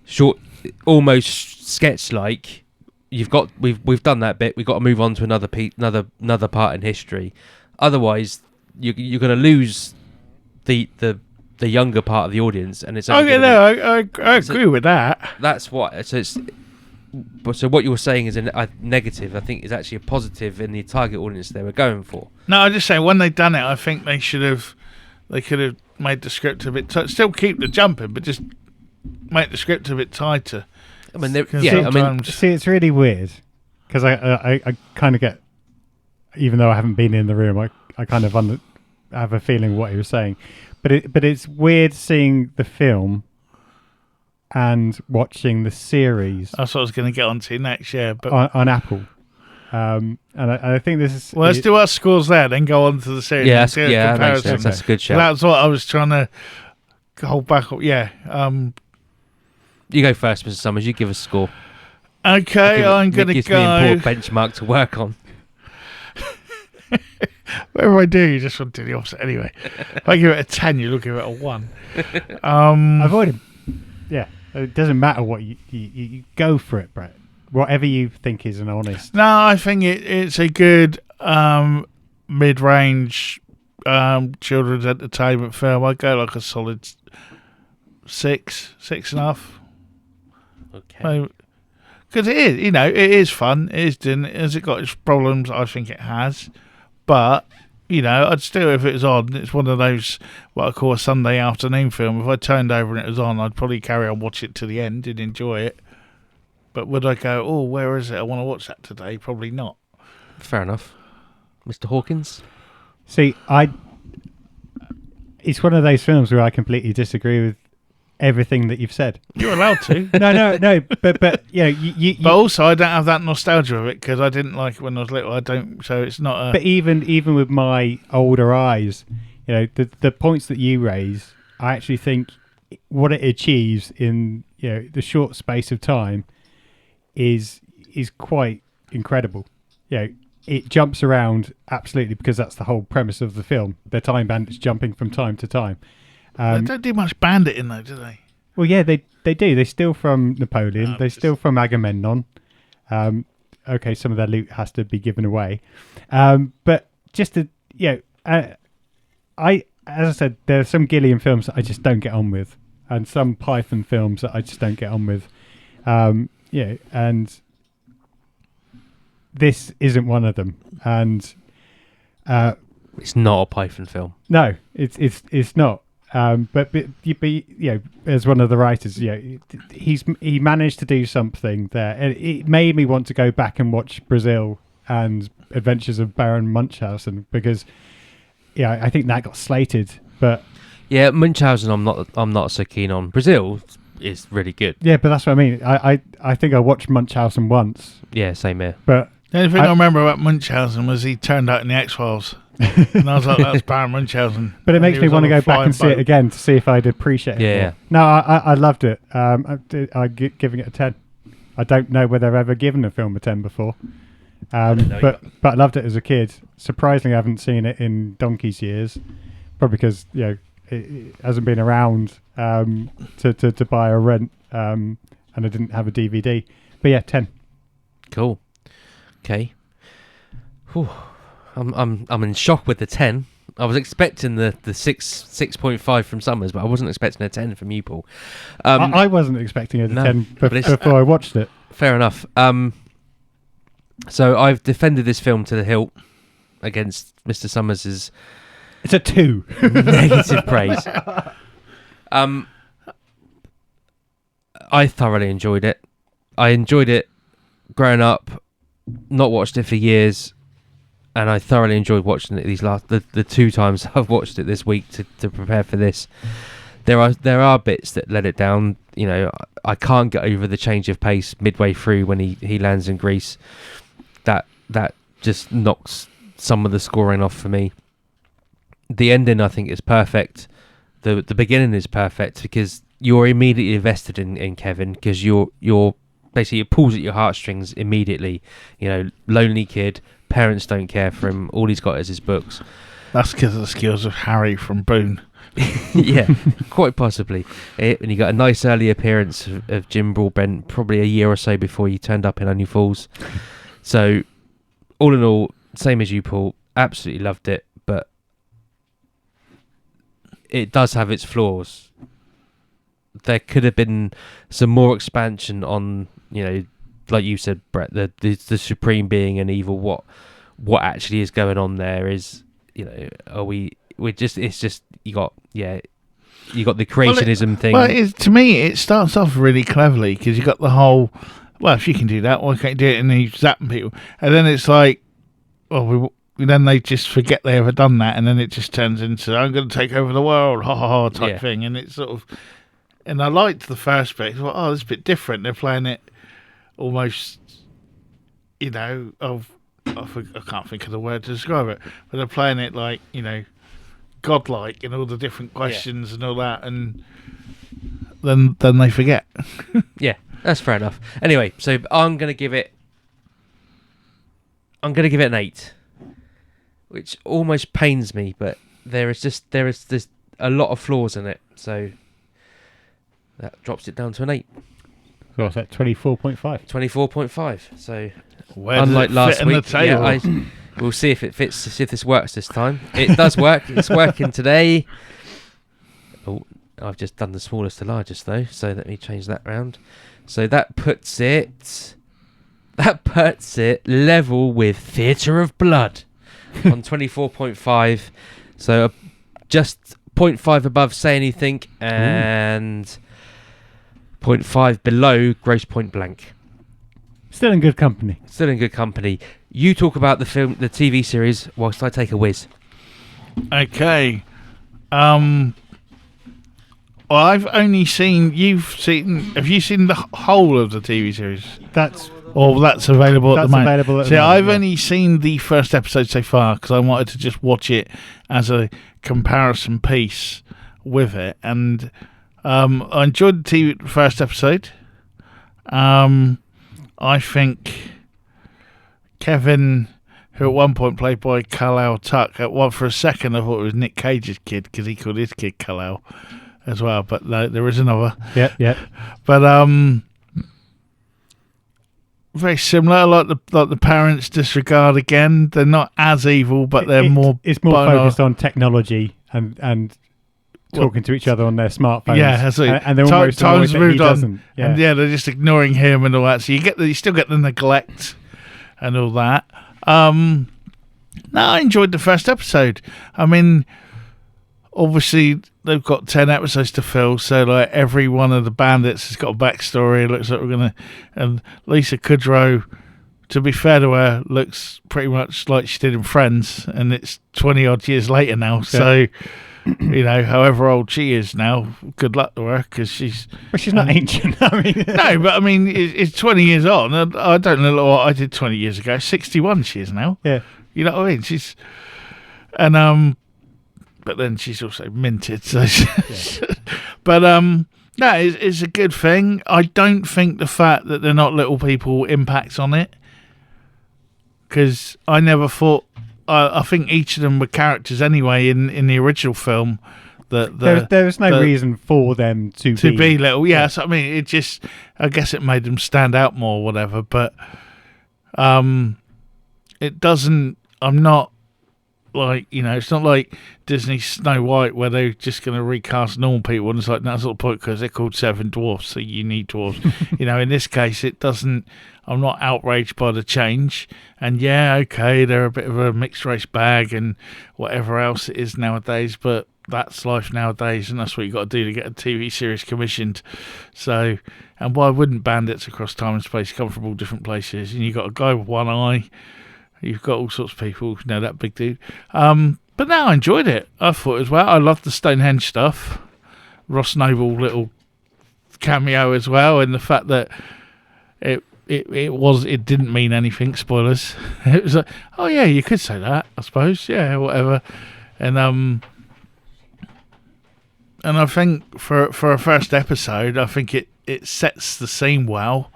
short, almost sketch-like. We've done that bit. We've got to move on to another part in history. Otherwise, you're going to lose the younger part of the audience, and it's. I agree with that. That's what. So what you're saying is a negative. I think is actually a positive in the target audience they were going for. No, I'm just saying when they done it, I think they could have made the script a bit still keep the jumping, but just make the script a bit tighter. I mean, see, it's really weird because I kind of get, even though I haven't been in the room, I kind of have a feeling what he was saying, but it's weird seeing the film and watching the series. That's what I was going to get onto next, but on Apple. And I think this is... Well, let's do our scores there, then go on to the series. That makes sense. That's a good shout. That's what I was trying to hold back up. Yeah. You go first, Mr. Summers. You give us a score. Okay, I'm going to go... It gives me a poor benchmark to work on. Whatever I do, you just want to do the opposite anyway. If I give it a 10, you'll give it a 1. Avoid him. Yeah. It doesn't matter what you go for it, Brett. Whatever you think is an honest. No, I think it's a good mid-range children's entertainment film. I'd go like a solid 6.5. Okay. Because it is, it is fun. It is doing. Has it got its problems? I think it has. But I'd still, if it was on, it's one of those what I call a Sunday afternoon film. If I turned over and it was on, I'd probably carry on watch it to the end and enjoy it. But would I go, oh, where is it? I want to watch that today. Probably not. Fair enough. Mr. Hawkins? See, it's one of those films where I completely disagree with everything that you've said. You're allowed to. No, but you But also, I don't have that nostalgia of it because I didn't like it when I was little. I don't, so it's not a... But even with my older eyes, the points that you raise, I actually think what it achieves in the short space of time is quite incredible. It jumps around absolutely because that's the whole premise of the film. They're time bandits jumping from time to time. They don't do much banditting though, do they? Well, yeah, they do. They steal from Napoleon. They steal from Agamemnon. Okay, some of their loot has to be given away. But just to, as I said, there are some Gilliam films that I just don't get on with, and some Python films that I just don't get on with. and this isn't one of them. And it's not a Python film. No, it's not. But as one of the writers, he managed to do something there, and it made me want to go back and watch Brazil and Adventures of Baron Munchausen, because I think that got slated, but Munchausen I'm not so keen on. Brazil is really good. Yeah, but that's what I mean. I think I watched Munchausen once. Yeah, same here. But the only thing I remember about Munchausen was he turned out in the X-Files. And I was like, that's Baron Munchausen. But it makes me want to go back and see it again to see if I'd appreciate it. Yeah. No, I loved it. I'm giving it a 10. I don't know whether I've ever given a film a 10 before. But I loved it as a kid. Surprisingly, I haven't seen it in donkey's years. Probably because it hasn't been around to buy or rent, and I didn't have a DVD. But yeah, 10. Cool. Okay. Whew. I'm in shock with the 10. I was expecting the 6.5 from Summers, but I wasn't expecting a 10 from you, Paul. I wasn't expecting a 10 before I watched it. Fair enough. So I've defended this film to the hilt against Mr. Summers'. It's a 2. Negative praise. I thoroughly enjoyed it. I enjoyed it growing up. Not watched it for years. And I thoroughly enjoyed watching it the 2 times I've watched it this week to prepare for this. There are bits that let it down. I can't get over the change of pace midway through when he lands in Greece. That just knocks some of the scoring off for me. The ending, I think, is perfect. The beginning is perfect because you're immediately invested in Kevin, because you're basically, it pulls at your heartstrings immediately. Lonely kid. Parents don't care for him. All he's got is his books. That's because of the skills of Harry from Boone. Yeah, quite possibly. And you got a nice early appearance of Jim Broadbent, probably a year or so before you turned up in Only Fools. So, all in all, same as you, Paul. Absolutely loved it, but it does have its flaws. There could have been some more expansion on, like you said, Brett, the supreme being and evil. What actually is going on there is, it's just you got the creationism thing. Well, to me, it starts off really cleverly because you got the whole, well, if you can do that, why can't you do it? And then you zapping people, and then it's like, then they just forget they ever done that, and then it just turns into, I'm going to take over the world, ha ha ha type thing, and it's sort of. And I liked the first bit. Well, this is a bit different. They're playing it almost, I can't think of the word to describe it, but they're playing it like, godlike in all the different questions and all that, and then they forget. Yeah, that's fair enough. Anyway, so I'm gonna give it an 8, which almost pains me, but there is a lot of flaws in it, so that drops it down to an 8. So what's that? 24.5. 24.5. So where unlike last week, We'll see if it fits. See if this works this time. It does work. It's working today. Oh, I've just done the smallest to largest though, so let me change that round. So that puts it level with Theatre of Blood on 24.5. So just 0.5 above Say Anything and 0.5 below Gross Point Blank. Still in good company. You talk about the film, the TV series, whilst I take a whiz. Okay. Well, I've only seen. Have you seen the whole of the TV series? That's available at the moment. See, I've only seen the first episode so far because I wanted to just watch it as a comparison piece with it, and I enjoyed the first episode. I think Kevin, who at one point played by Kal-El Tuck, for a second I thought it was Nick Cage's kid because he called his kid Kal-El as well, but no, there is another. Yeah. But very similar, like the parents disregard again. They're not as evil, but they're more. It's more focused on technology and talking to each other on their smartphones. Yeah, and they're almost times moved on. Doesn't. Yeah. And they're just ignoring him and all that. So you still get the neglect and all that. No, I enjoyed the first episode. I mean, obviously they've got 10 episodes to fill, so like every one of the bandits has got a backstory. It looks like and Lisa Kudrow, to be fair to her, looks pretty much like she did in Friends, and it's 20 odd years later now. Yeah. So, however old she is now, good luck to her, because she's not ancient. I mean, no, but I mean, it's 20 years on. And I don't know what I did 20 years ago. 61 she is now. Yeah, you know what I mean. But then she's also minted. So, but no, it's a good thing. I don't think the fact that they're not little people impacts on it. Because I never thought, I think each of them were characters anyway in the original film. There was no reason for them to be little. Yeah, so, I mean, I guess it made them stand out more, or whatever. But it doesn't. I'm not like it's not like Disney's Snow White where they're just going to recast normal people, and it's like that's not the point because they're called 7 dwarfs, so you need dwarfs. In this case, it doesn't. I'm not outraged by the change, and yeah, okay, they're a bit of a mixed race bag and whatever else it is nowadays, but that's life nowadays, and that's what you got to do to get a TV series commissioned. So, and why wouldn't bandits across time and space come from all different places? And you got a guy with one eye, you've got all sorts of people, that big dude. But no, I enjoyed it. I thought as well. I loved the Stonehenge stuff, Ross Noble little cameo as well, and the fact that it didn't mean anything. Spoilers. It was like, oh yeah, you could say that, I suppose. Yeah, whatever. And I think for a first episode, I think it sets the scene well,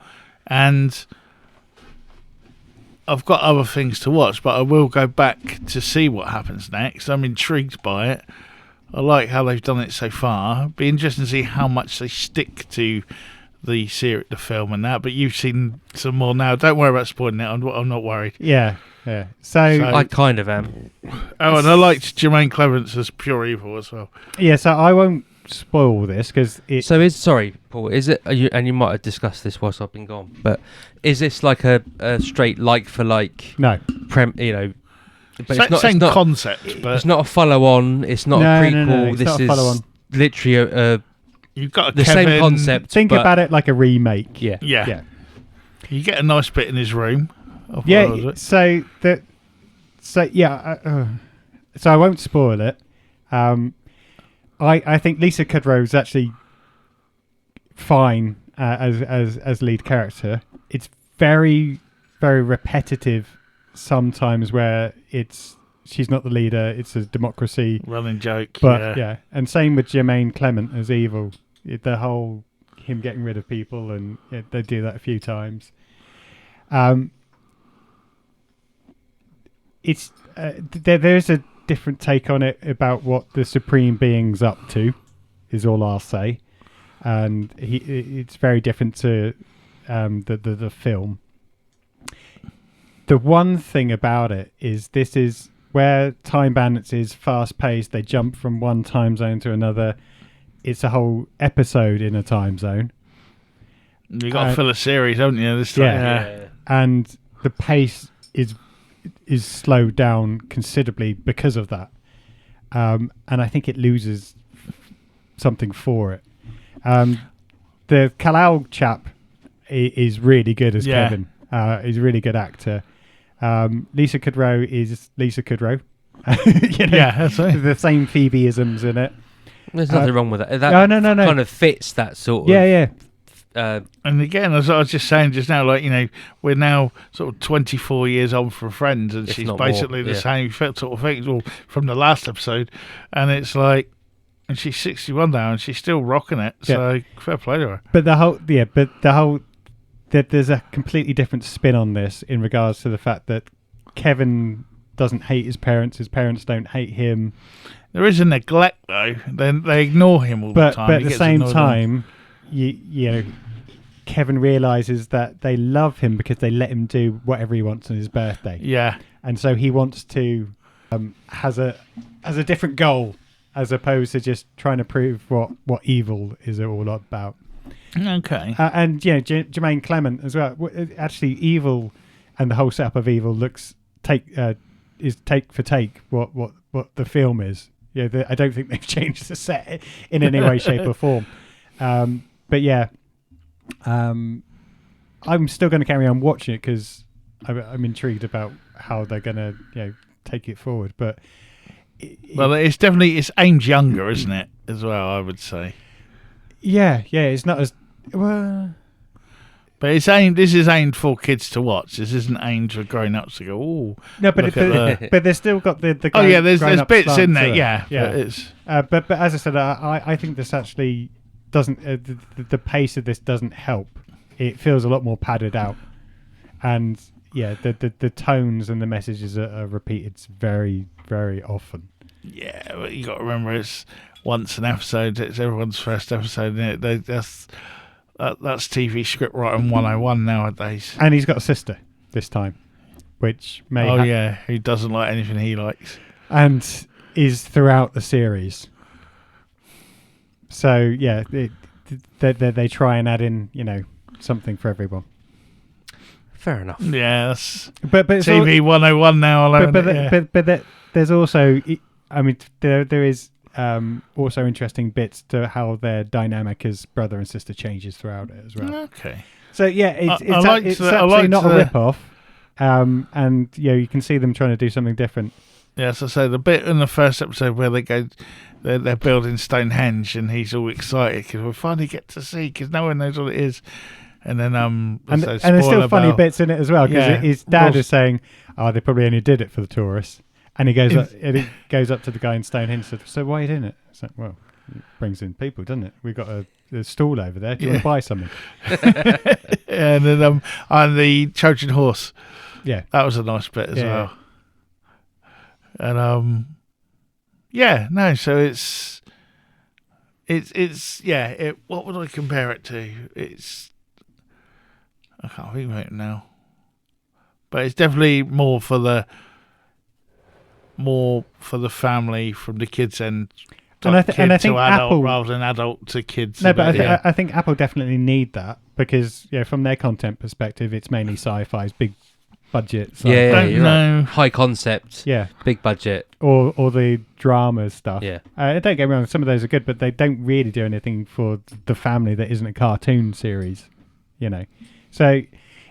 and I've got other things to watch, but I will go back to see what happens next. I'm intrigued by it. I like how they've done it so far. Be interesting to see how much they stick to the film and that. But you've seen some more now. Don't worry about spoiling it. I'm not worried. Yeah. So I kind of am. Oh, and I liked Jermaine Clements as pure evil as well. Yeah. So I won't spoil this because sorry, Paul. Is it? And you might have discussed this whilst I've been gone. But is this like a straight like for like? No. But it's not same concept. But it's not a follow on. It's not a prequel. No, this not a is follow-on. Literally you've got the same concept. Think about it like a remake. Yeah. You get a nice bit in his room. So I won't spoil it. I think Lisa Kudrow is actually fine as lead character. It's very, very repetitive sometimes where she's not the leader, it's a democracy running joke. But yeah, and same with Jermaine Clement as evil. The whole him getting rid of people, and they do that a few times. It's there's a different take on it about what the Supreme Being's up to, is all I'll say, and it's very different to the film. The one thing about it is this is where Time Bandits is fast paced. They jump from one time zone to another. It's a whole episode in a time zone. You got to fill a series, haven't you? This time, yeah. And the pace is slowed down considerably because of that, and I think it loses something for it. The Kal-El chap is really good as Kevin. He's a really good actor. Lisa Kudrow is Lisa Kudrow. That's right. The same Phoebe-isms in it. There's nothing wrong with that. No. Kind of fits that sort of. Yeah. And again, as I was just saying just now, we're now sort of 24 years on from Friends, and she's basically the same sort of thing from the last episode, and it's like, and she's 61 now, and she's still rocking it. So fair play to her. But there's a completely different spin on this in regards to the fact that Kevin doesn't hate his parents don't hate him. There is a neglect though. Then they ignore him all the time. But at the same time, you know, Kevin realizes that they love him because they let him do whatever he wants on his birthday. Yeah, and so he wants to has a different goal, as opposed to just trying to prove what evil is all about. Okay. And Jermaine Clement as well. Actually, evil and the whole setup of evil is take for take what the film is. I don't think they've changed the set in any way, shape, or form. But yeah, I'm still going to carry on watching it because I'm intrigued about how they're going to take it forward. But it's aimed younger, isn't it? As well, I would say. Yeah, it's not as well. But this is aimed for kids to watch. This isn't aimed for grown-ups to go, oh. No, but they've still got the there's bits in there, yeah. But as I said, I think this actually doesn't. The pace of this doesn't help. It feels a lot more padded out, and the tones and the messages are repeated very, very often. Yeah, but you got to remember it's once an episode. It's everyone's first episode, isn't it? That's TV scriptwriting 101 nowadays. And he's got a sister this time, which may who doesn't like anything he likes, and is throughout the series. So they try and add in something for everyone. Fair enough. Yeah, that's but TV 101 now. But there's also, I mean, there is. Also interesting bits to how their dynamic as brother and sister changes throughout it as well. Okay. So it's actually not a rip-off, and you can see them trying to do something different. Yeah, so say the bit in the first episode where they're building Stonehenge and he's all excited because we finally get to see because no one knows what it is, and then and there's still funny bits in it as well because his dad is saying, "Oh, they probably only did it for the tourists." And he goes up to the guy in Stonehenge and says, "So why are you doing it?" It's like, well, it brings in people, doesn't it? We've got a stall over there. Do you want to buy something? And then and the Trojan horse. Yeah. That was a nice bit as well. And so it's what would I compare it to? I can't think of it now. But it's definitely more for the family from the kids end, and I think adult Apple rather than adult to kids. No, but I think Apple definitely need that because from their content perspective, it's mainly sci-fi, big budget. Don't know. High concept. Big budget. Or the drama stuff. Yeah. Don't get me wrong, some of those are good, but they don't really do anything for the family that isn't a cartoon series. So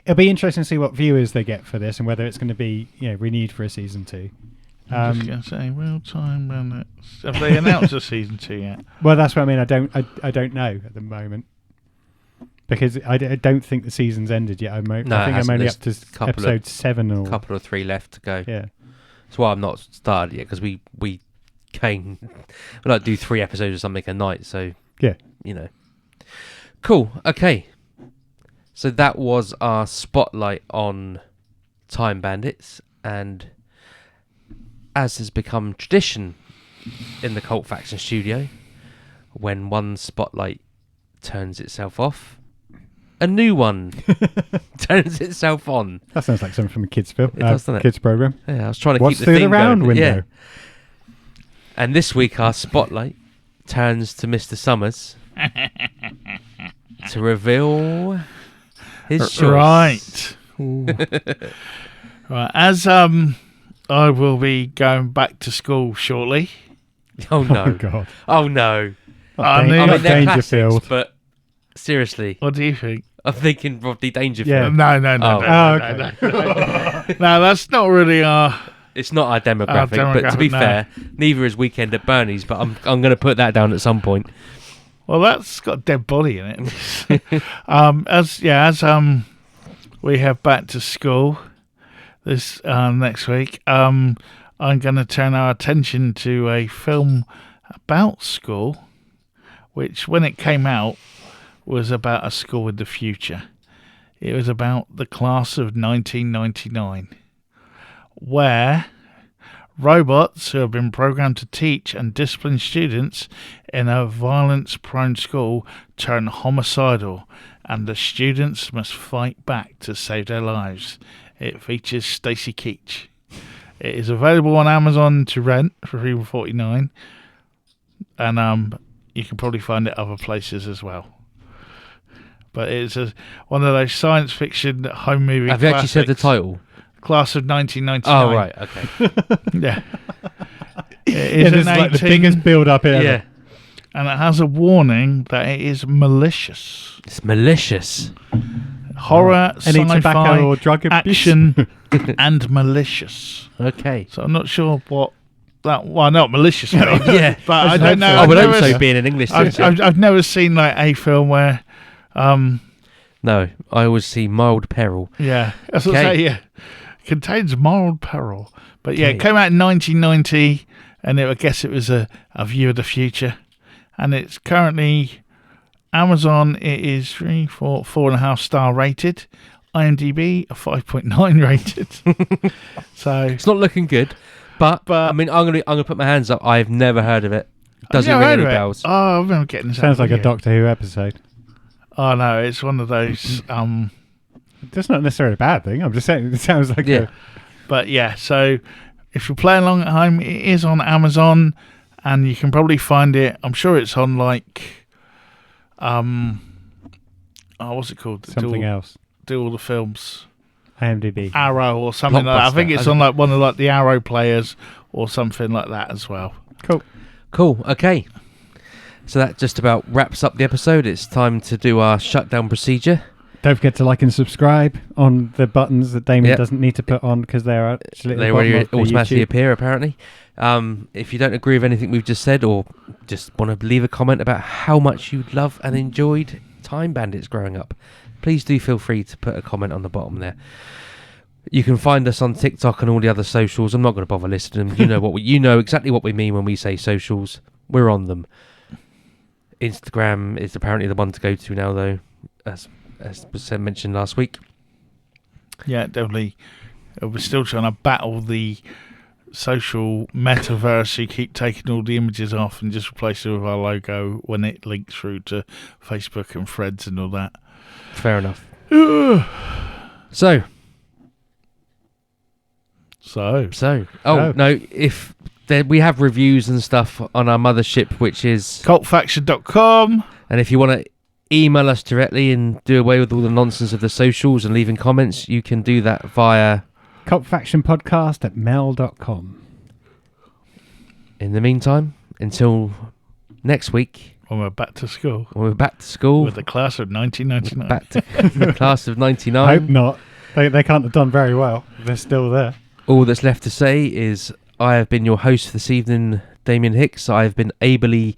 it'll be interesting to see what viewers they get for this and whether it's going to be renewed for a season 2. I'm just going to say, Time Bandits. Have they announced a season 2 yet? Well, that's what I mean. I don't know at the moment because I don't think the season's ended yet. I think I'm only up to episode 7 or couple or 3 left to go. Yeah, that's why I'm not started yet because we like do 3 episodes or something a night. So cool. Okay, so that was our spotlight on Time Bandits and. As has become tradition in the Cult Faction studio, when one spotlight turns itself off, a new one turns itself on. That sounds like something from a kids' film. It does, doesn't it? Kids' program. Yeah, I was trying to What's keep the theme round going. window? Yeah. And this week our spotlight turns to Mr. Summers to reveal his choice. Right. Right. As I will be going back to school shortly. Oh no! Oh God! Oh no! I mean, they're Dangerfield. classics, but seriously, what do you think? I'm thinking Rodney Dangerfield. Yeah. No. No, that's not really our. It's not our demographic, but to be fair, neither is Weekend at Bernie's. But I'm going to put that down at some point. Well, that's got a dead body in it. As we have back to school. This next week, I'm going to turn our attention to a film about school, which when it came out was about a school in the future. It was about the class of 1999, where robots who have been programmed to teach and discipline students in a violence-prone school turn homicidal, and the students must fight back to save their lives. It features Stacey Keach. It is available on Amazon to rent for $3.49. and you can probably find it other places as well. But it's one of those science fiction home movie. Have you actually said the title? Class of 1999. Oh, right, okay. Yeah. It is like the biggest build-up ever. Yeah. And it has a warning that it is malicious. It's malicious. Horror, Any sci-fi, tobacco or drug abuse? action, and malicious. Okay. So I'm not sure what that... Well, I know what malicious means. Yeah. But I don't know. I would hope so, being an English teacher. I've never seen like a film where... No, I always see mild peril. Yeah. That's what I say, yeah. Contains mild peril. But yeah, it came out in 1990, and I guess it was a view of the future. And it's currently Amazon. It is 4.5 star rated. IMDb a 5.9 rated. So it's not looking good, but I mean, I'm gonna put my hands up. I've never heard of it. Doesn't ring any bells. Oh, I remember getting this. Sounds like a Doctor Who episode. Oh no, it's one of those. That's not necessarily a bad thing. I'm just saying it sounds like But yeah, so if you're playing along at home, it is on Amazon. And you can probably find it. I'm sure it's on like, what's it called? Something else. Do all the films. IMDb. Arrow or something like that. I think it's on like one of like the Arrow players or something like that as well. Cool. Okay. So that just about wraps up the episode. It's time to do our shutdown procedure. Don't forget to like and subscribe on the buttons that Damien doesn't need to put on because they're actually they already automatically appear apparently. If you don't agree with anything we've just said, or just want to leave a comment about how much you love and enjoyed Time Bandits growing up, please do feel free to put a comment on the bottom there. You can find us on TikTok and all the other socials. I'm not going to bother listing them. You know exactly what we mean when we say socials. We're on them. Instagram is apparently the one to go to now, though, as was mentioned last week. Yeah, definitely. We're still trying to battle the social metaverse. You keep taking all the images off and just replace it with our logo when it links through to Facebook and Threads and all that. Fair enough. So. No, if we have reviews and stuff on our mothership, which is cultfaction.com. And if you want to email us directly and do away with all the nonsense of the socials and leaving comments, you can do that via cultfactionpodcast@mail.com. In the meantime, until next week, when we're back to school with the class of 1999. Back to the class of 99. I hope not. They can't have done very well. They're still there. All that's left to say is I have been your host this evening, Damien Hicks. I have been ably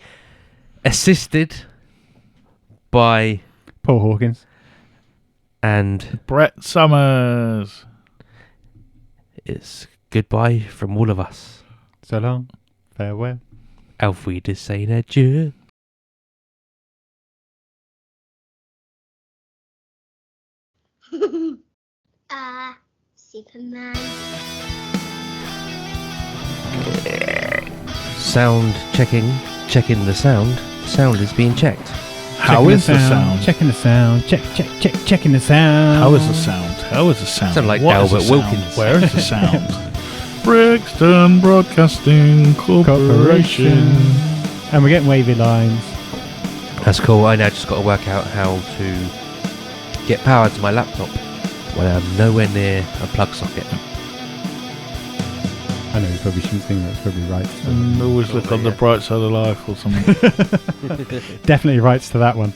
assisted by Paul Hawkins and Brett Summers. It's goodbye from all of us. So long. Farewell. Auf Wiedersehen, adieu. Superman. Sound checking the sound. Sound is being checked. How is the sound? Checking the sound. Checking the sound. How is the sound? Sound like what Albert Wilkins. Where is the sound? Brixton Broadcasting Corporation. And we're getting wavy lines. That's cool. I now just got to work out how to get power to my laptop when I'm nowhere near a plug socket. I know you probably shouldn't think that's probably right. And always look on the bright side of life or something. Definitely writes to that one.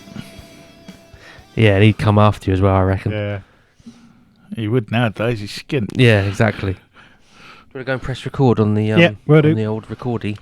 Yeah, and he'd come after you as well, I reckon. Yeah. He would nowadays, he's skint. Yeah, exactly. We're going to go and press record on the, we'll on the old recordy.